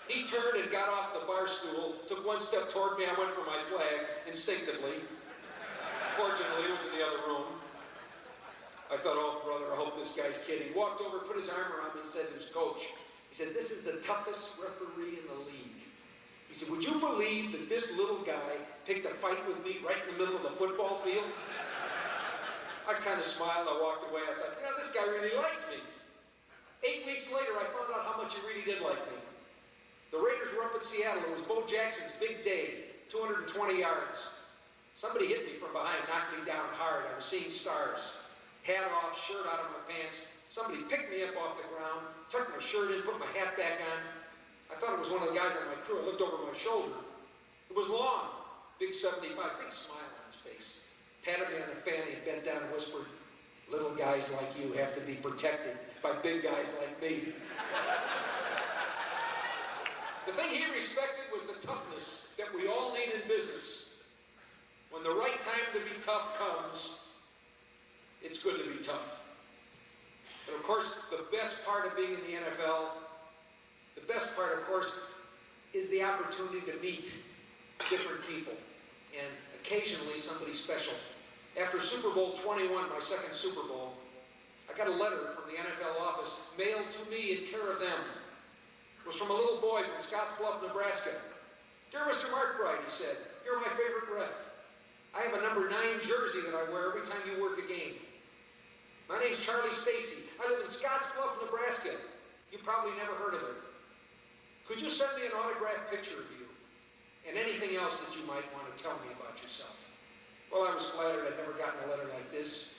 [SPEAKER 17] He turned and got off the bar stool, took one step toward me. I went for my flag instinctively. Fortunately, it was in the other room. I thought, oh, brother, I hope this guy's kidding. Walked over, put his arm around me and said to his coach, he said, this is the toughest referee in the league. He said, would you believe that this little guy picked a fight with me right in the middle of the football field? I kind of smiled, I walked away, I thought, you know, this guy really likes me. 8 weeks later, I found out how much he really did like me. The Raiders were up in Seattle, it was Bo Jackson's big day, 220 yards. Somebody hit me from behind, knocked me down hard, I was seeing stars. Hat off, shirt out of my pants. Somebody picked me up off the ground, tucked my shirt in, put my hat back on. I thought it was one of the guys on my crew. I looked over my shoulder. It was Long, big 75, big smile on his face. Patted me on the fanny and bent down and whispered, little guys like you have to be protected by big guys like me. The thing he respected was the toughness that we all need in business. When the right time to be tough comes, it's good to be tough. And of course, the best part of being in the NFL, the best part, of course, is the opportunity to meet different people, and occasionally somebody special. After Super Bowl 21, my second Super Bowl, I got a letter from the NFL office mailed to me in care of them. It was from a little boy from Scottsbluff, Nebraska. Dear Mr. Markbreit, he said, you're my favorite ref. I have a number 9 jersey that I wear every time you work a game. My name's Charlie Stacy. I live in Scottsbluff, Nebraska. You probably never heard of it. Could you send me an autographed picture of you and anything else that you might want to tell me about yourself? Well, I was flattered I'd never gotten a letter like this.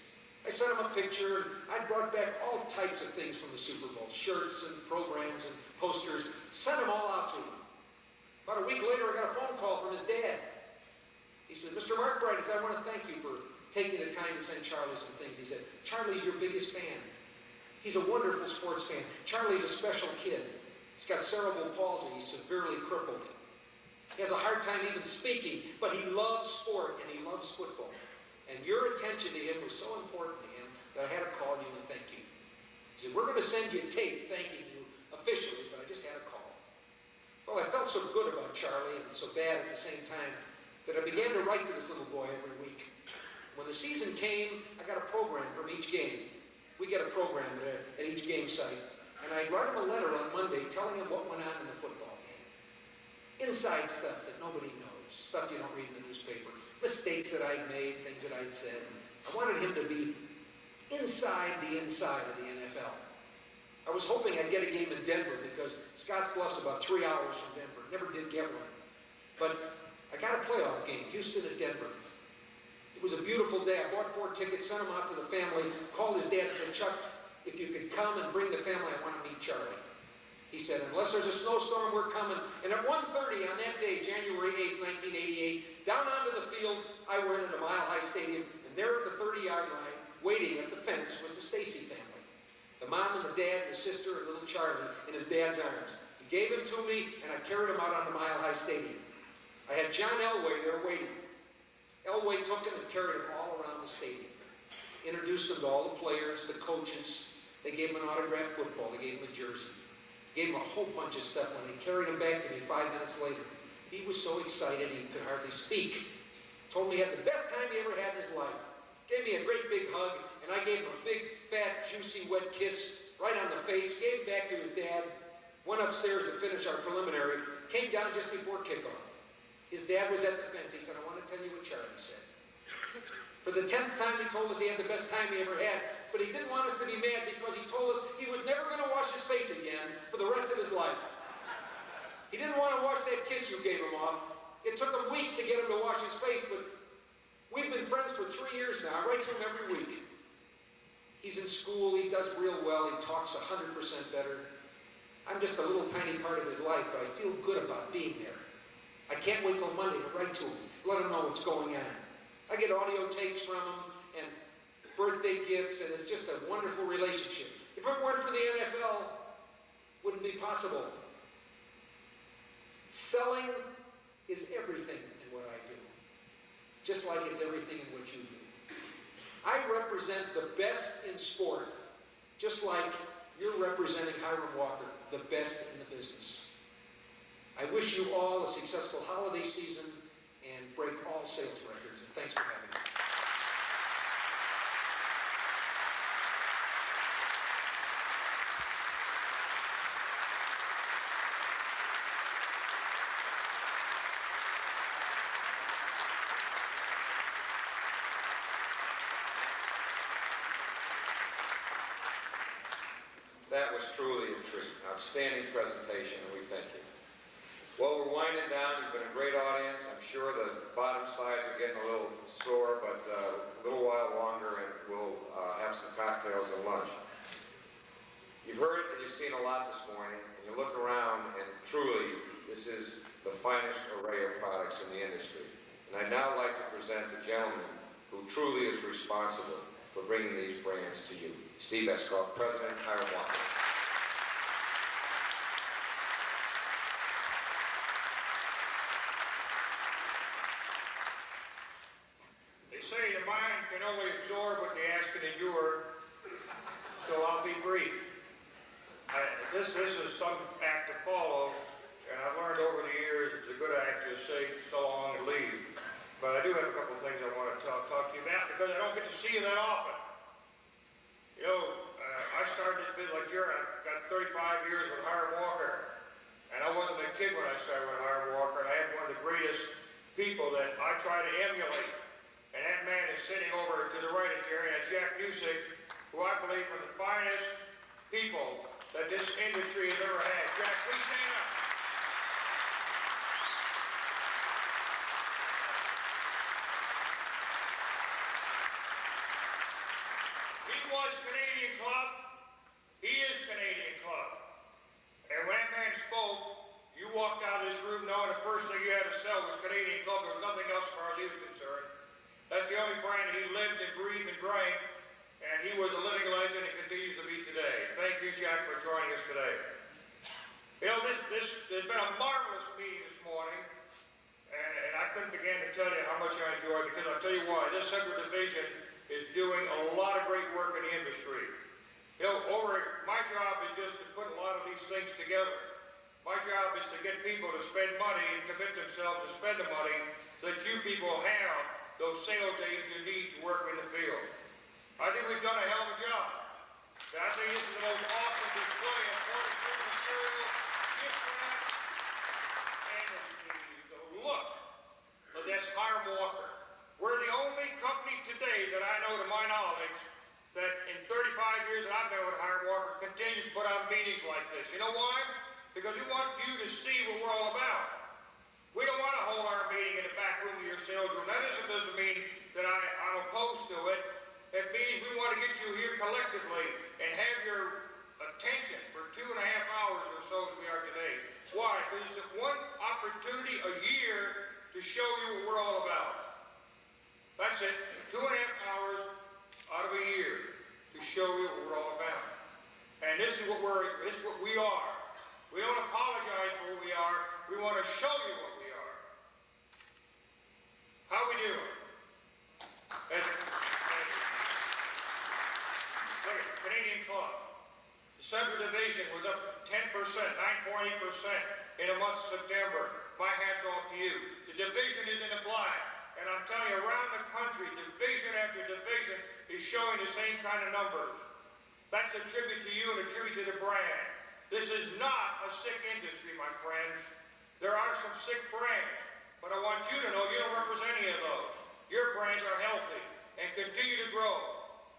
[SPEAKER 17] I sent him a picture, and I brought back all types of things from the Super Bowl, shirts and programs and posters, sent them all out to him. About a week later, I got a phone call from his dad. He said, Mr. Markbreit, I want to thank you for taking the time to send Charlie some things. He said, Charlie's your biggest fan. He's a wonderful sports fan. Charlie's a special kid. He's got cerebral palsy. He's severely crippled. He has a hard time even speaking, but he loves sport and he loves football. And your attention to him was so important to him that I had to call you and thank you. He said, we're going to send you a tape thanking you officially, but I just had a call. Well, I felt so good about Charlie and so bad at the same time that I began to write to this little boy every week. When the season came, I got a program from each game. We get a program at each game site. And I'd write him a letter on Monday telling him what went on in the football game. Inside stuff that nobody knows, stuff you don't read in the newspaper, mistakes that I'd made, things that I'd said. I wanted him to be inside of the NFL. I was hoping I'd get a game in Denver because Scottsbluff's about 3 hours from Denver. Never did get one. But I got a playoff game, Houston at Denver. It was a beautiful day. I bought 4 tickets, sent them out to the family, called his dad and said, Chuck, if you could come and bring the family, I want to meet Charlie. He said, unless there's a snowstorm, we're coming. And at 1:30 on that day, January 8th, 1988, down onto the field, I went into Mile High Stadium, and there at the 30-yard line, waiting at the fence, was the Stacy family. The mom and the dad and the sister and little Charlie in his dad's arms. He gave him to me, and I carried him out onto Mile High Stadium. I had John Elway there waiting. Elway took him and carried him all around the stadium. Introduced him to all the players, the coaches. They gave him an autographed football. They gave him a jersey. Gave him a whole bunch of stuff. When they carried him back to me 5 minutes later, he was so excited he could hardly speak. Told me he had the best time he ever had in his life. Gave me a great big hug, and I gave him a big, fat, juicy, wet kiss right on the face. Gave him back to his dad. Went upstairs to finish our preliminary. Came down just before kickoff. His dad was at the fence. He said, I want to tell you what Charlie said. For the 10th time, he told us he had the best time he ever had, but he didn't want us to be mad because he told us he was never going to wash his face again for the rest of his life. He didn't want to wash that kiss you gave him off. It took him weeks to get him to wash his face, but we've been friends for 3 years now. I write to him every week. He's in school. He does real well. He talks 100% better. I'm just a little tiny part of his life, but I feel good about being there. I can't wait till Monday to write to him, let him know what's going on. I get audio tapes from him and birthday gifts, and it's just a wonderful relationship. If it weren't for the NFL, it wouldn't be possible. Selling is everything in what I do, just like it's everything in what you do. I represent the best in sport, just like you're representing Hiram Walker, the best in the business. I wish you all a successful holiday season and break all sales records. And thanks for having me.
[SPEAKER 1] That was truly a treat. Outstanding presentation, and we thank you. Well, we're winding down. You've been a great audience. I'm sure the bottom sides are getting a little sore, but a little while longer and we'll have some cocktails and lunch. You've heard and you've seen a lot this morning, and you look around and truly this is the finest array of products in the industry. And I'd now like to present the gentleman who truly is responsible for bringing these brands to you. Steve Eskoff, President of Hiram Walker.
[SPEAKER 18] Say the mind can only absorb what the ass can endure, so I'll be brief. This is some act to follow, and I've learned over the years it's a good act to say so long and leave. But I do have a couple of things I want to talk to you about because I don't get to see you that often. You know, I started this business like Jared. I got 35 years with Hiram Walker, and I wasn't a kid when I started with Hiram Walker, and I had one of the greatest people that I try to emulate. And that man is sitting over to the right of Jerry, and Jake Musick, who I believe are the finest people that this industry has ever had. Jack, please stand up. He was Canadian Club. He is Canadian Club. And when that man spoke, you walked out of this room knowing the first thing you had to sell was Canadian Club. There was nothing else as far as he was concerned. That's the only brand he lived and breathed and drank, and he was a living legend and continues to be today. Thank you, Jack, for joining us today. You know, there's been a marvelous meeting this morning, and I couldn't begin to tell you how much I enjoyed it, because I'll tell you why. This Central Division is doing a lot of great work in the industry. You know, my job is just to put a lot of these things together. My job is to get people to spend money and commit themselves to spend the money so that you people have those sales aids you need to work in the field. I think we've done a hell of a job. I think this is the most awesome display of forty-two material, gift wrap, and so look, that's Hiram Walker. We're the only company today that I know, to my knowledge, that in 35 years that I've been with Hiram Walker continues to put on meetings like this. You know why? Because we want you to see what we're all about. We don't want to hold our meeting in the back room of your sales room. That doesn't mean that I'm opposed to it. It means we want to get you here collectively and have your attention for 2.5 hours or so as we are today. Why? Because it's one opportunity a year to show you what we're all about. That's it. 2.5 hours out of a year to show you what we're all about. And this is what we are. We don't apologize for what we are. We want to show you what we are. How we doing? Canadian Club. The Central Division was up 10%, 9.8% in the month of September. My hat's off to you. The division is in the black. And I'm telling you, around the country, division after division is showing the same kind of numbers. That's a tribute to you and a tribute to the brand. This is not a sick industry, my friends. There are some sick brands, but I want you to know you don't represent any of those. Your brands are healthy and continue to grow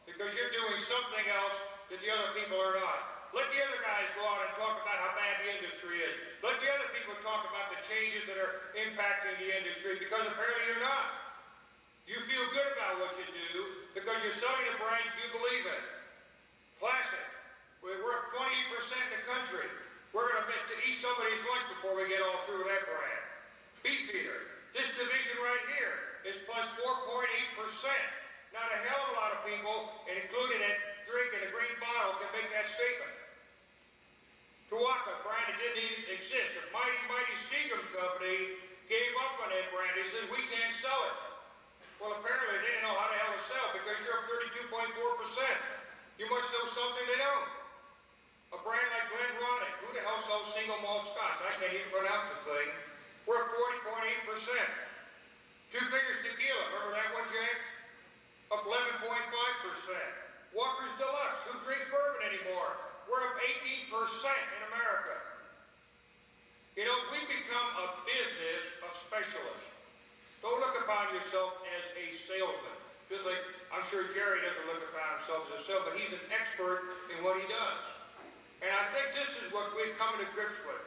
[SPEAKER 18] because you're doing something else that the other people are not. Let the other guys go out and talk about how bad the industry is. Let the other people talk about the changes that are impacting the industry, because apparently you're not. You feel good about what you do because you're selling the brands you believe in. Classic. We're up 28% in the country. We're going to eat somebody's lunch before we get all through that brand. Beef Eater. This division right here is plus 4.8%. Not a hell of a lot of people, and including that drink in a green bottle, can make that statement. Tuaca, a brand that didn't even exist. The mighty Seagram Company gave up on that brand. They said, we can't sell it. Well, apparently they didn't know how the hell to sell because you're up 32.4%. You must know something they don't. A brand like Glenronic, who the hell sells single malt scotch? I can't even pronounce the thing. We're up 40.8%. Two Fingers Tequila, remember that one, Jake? Up 11.5%. Walker's Deluxe, who drinks bourbon anymore? We're up 18% in America. You know, we've become a business of specialists. Don't look upon yourself as a salesman. Just like, I'm sure Jerry doesn't look upon himself as a salesman, but he's an expert in what he does. And I think this is what we've come to grips with.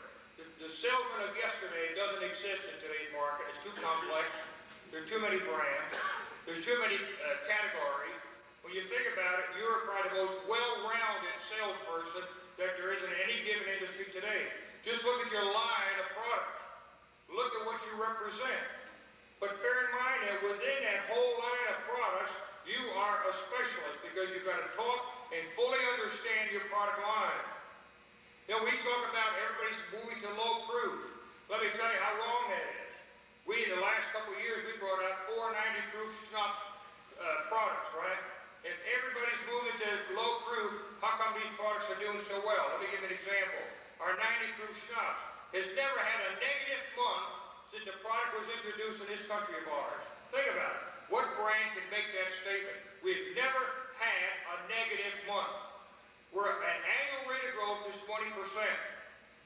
[SPEAKER 18] The salesman of yesterday doesn't exist in today's market. It's too complex. There are too many brands. There's too many categories. When you think about it, you're probably the most well-rounded salesperson that there is in any given industry today. Just look at your line of products. Look at what you represent. But bear in mind that within that whole line of products, you are a specialist because you've got to talk and fully understand your product line. You know, we talk about everybody's moving to low proof. Let me tell you how wrong that is. We, in the last couple of years, we brought out 490 proof schnapps products, right? If everybody's moving to low proof, how come these products are doing so well? Let me give you an example. Our 90 proof schnapps has never had a negative month since the product was introduced in this country of ours. Think about it. What brand can make that statement? We've never had a negative month. An annual rate of growth is 20%.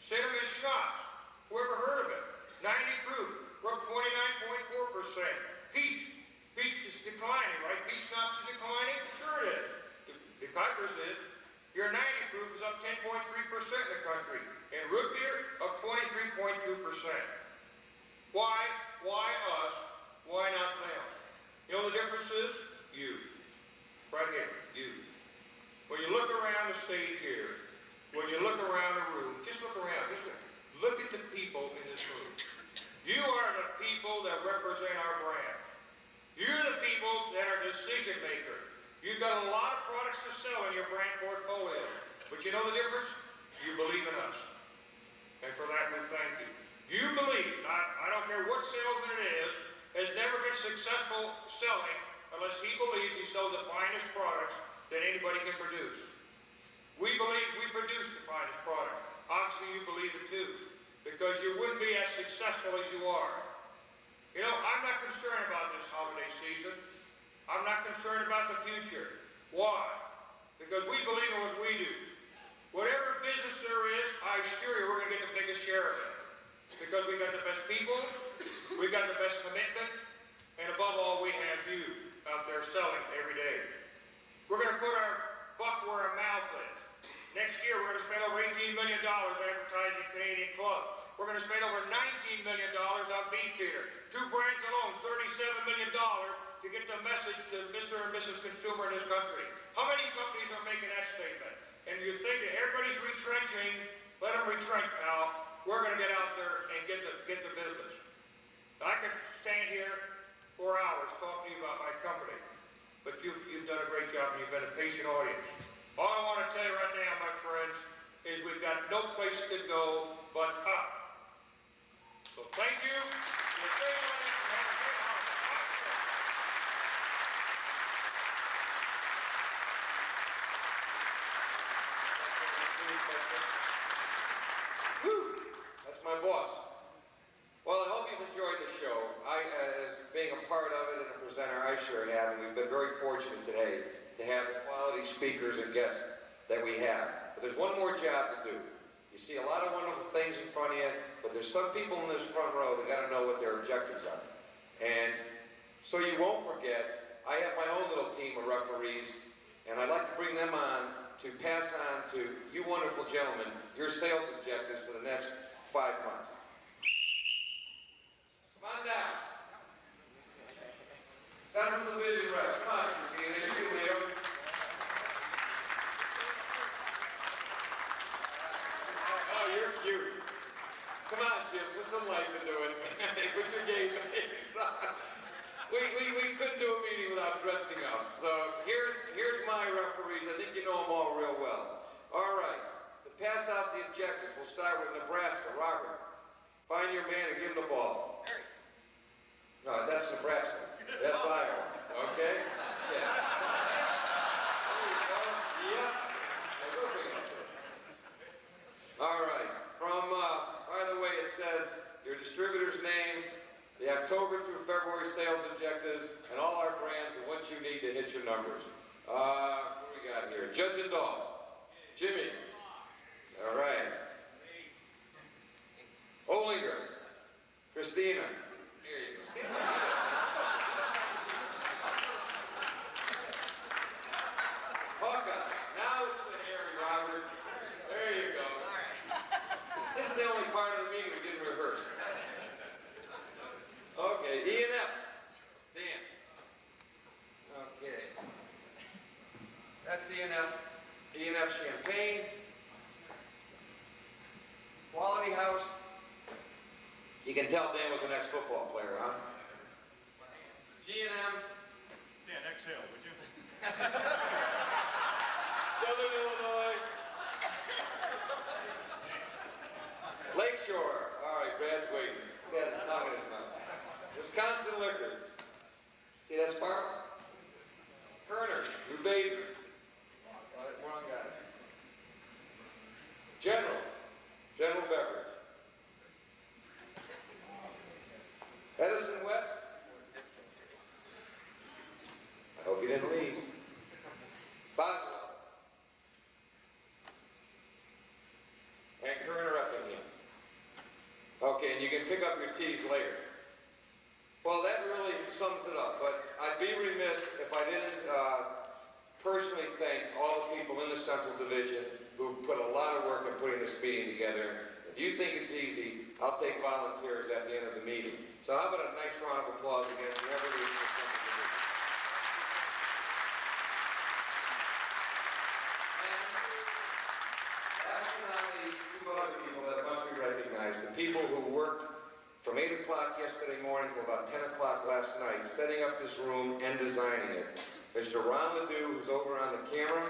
[SPEAKER 18] Cinnamon schnapps, whoever heard of it? 90 proof, we're up 29.4%. Peach is declining, right? Peach schnapps is declining? Sure it is. The Kuipers is. Your 90 proof is up 10.3% in the country. And root beer up 23.2%. Why? Why us? Why not them? You know the difference is? You. Right here. You. When you look around the stage here, when you look around the room, just look around. Just look at the people in this room. You are the people that represent our brand. You're the people that are decision makers. You've got a lot of products to sell in your brand portfolio. But you know the difference? You believe in us. And for that, we thank you. You believe, I don't care what salesman it is, has never been successful selling unless he believes he sells the finest products that anybody can produce. We believe we produce the finest product. Obviously, you believe it too, because you wouldn't be as successful as you are. You know, I'm not concerned about this holiday season. I'm not concerned about the future. Why? because we believe in what we do. Whatever business there is, I assure you we're going to get the biggest share of it. Because we got the best people, we got the best commitment, and above all, we have you out there selling every day. We're going to put our buck where our mouth is. Next year, we're going to spend over $18 million advertising Canadian Club. We're going to spend over $19 million on Beefeater. 2 brands alone, $37 million to get the message to Mr. and Mrs. Consumer in this country. How many companies are making that statement? And you think that everybody's retrenching, let them retrench, pal. We're going to get out there and get the business. I could stand here for hours talking to you about my company, but you've done a great job and you've been a patient audience. All I want to tell you right now, my friends, is we've got no place to go but up. So thank you. We'll see you on that. Have a great
[SPEAKER 1] Woo! That's my boss. Well, I hope you've enjoyed the show. As being a part of it and a presenter, I sure have, and we've been very fortunate today to have the quality speakers and guests that we have. But there's one more job to do. You see a lot of wonderful things in front of you, but there's some people in this front row that got to know what their objectives are. And so you won't forget, I have my own little team of referees, and I'd like to bring them on to pass on to you wonderful gentlemen your sales objectives for the next 5 months. Come on down. Central Division reps, come on, Christina, you can lead them. Oh, you're cute. Come on, Jim, put some life into it. Put your game face on. We couldn't do a meeting without dressing up. So here's my referees. I think you know them all real well. All right, to pass out the objectives, we'll start with Nebraska. Robert, find your man and give him the ball. No, that's Nebraska. That's Iowa. Okay? Yeah. There you go. Yep. Now go bring it up there. All right. From, by the way, it says your distributor's name, the October through February sales objectives, and all our brands and what you need to hit your numbers. What do we got here? Judge Dolph. Jimmy. All right. Olinger. Christina. Here you go. Hawkeye. Now it's the hairy Robert. There you go. This is the only part of the meeting we didn't rehearse. Okay, E&F. Dan. Okay. That's E&F. E&F Champagne. Quality House. You can tell Dan was an ex-football player, huh? G&M.
[SPEAKER 9] Dan, exhale, would you?
[SPEAKER 1] Southern Illinois. Lakeshore. All right, Brad's waiting. He had his tongue in his mouth. Wisconsin Liquors. See that spark? Kerner. New Baby. Wrong guy. General Beverage. Edison West. I hope you didn't leave. Boswell. And Kerner Effingham. Okay, and you can pick up your T's later. Well, that really sums it up, but I'd be remiss if I didn't personally thank all the people in the Central Division who put a lot of work in putting this meeting together. If you think it's easy, I'll take volunteers at the end of the meeting. So how about a nice round of applause again for everybody in the Central Division. And last but not least, two other people that must be recognized, the people who worked from 8 o'clock yesterday morning till about 10 o'clock last night, setting up this room and designing it. Mr. Ron LeDoux, who's over on the camera,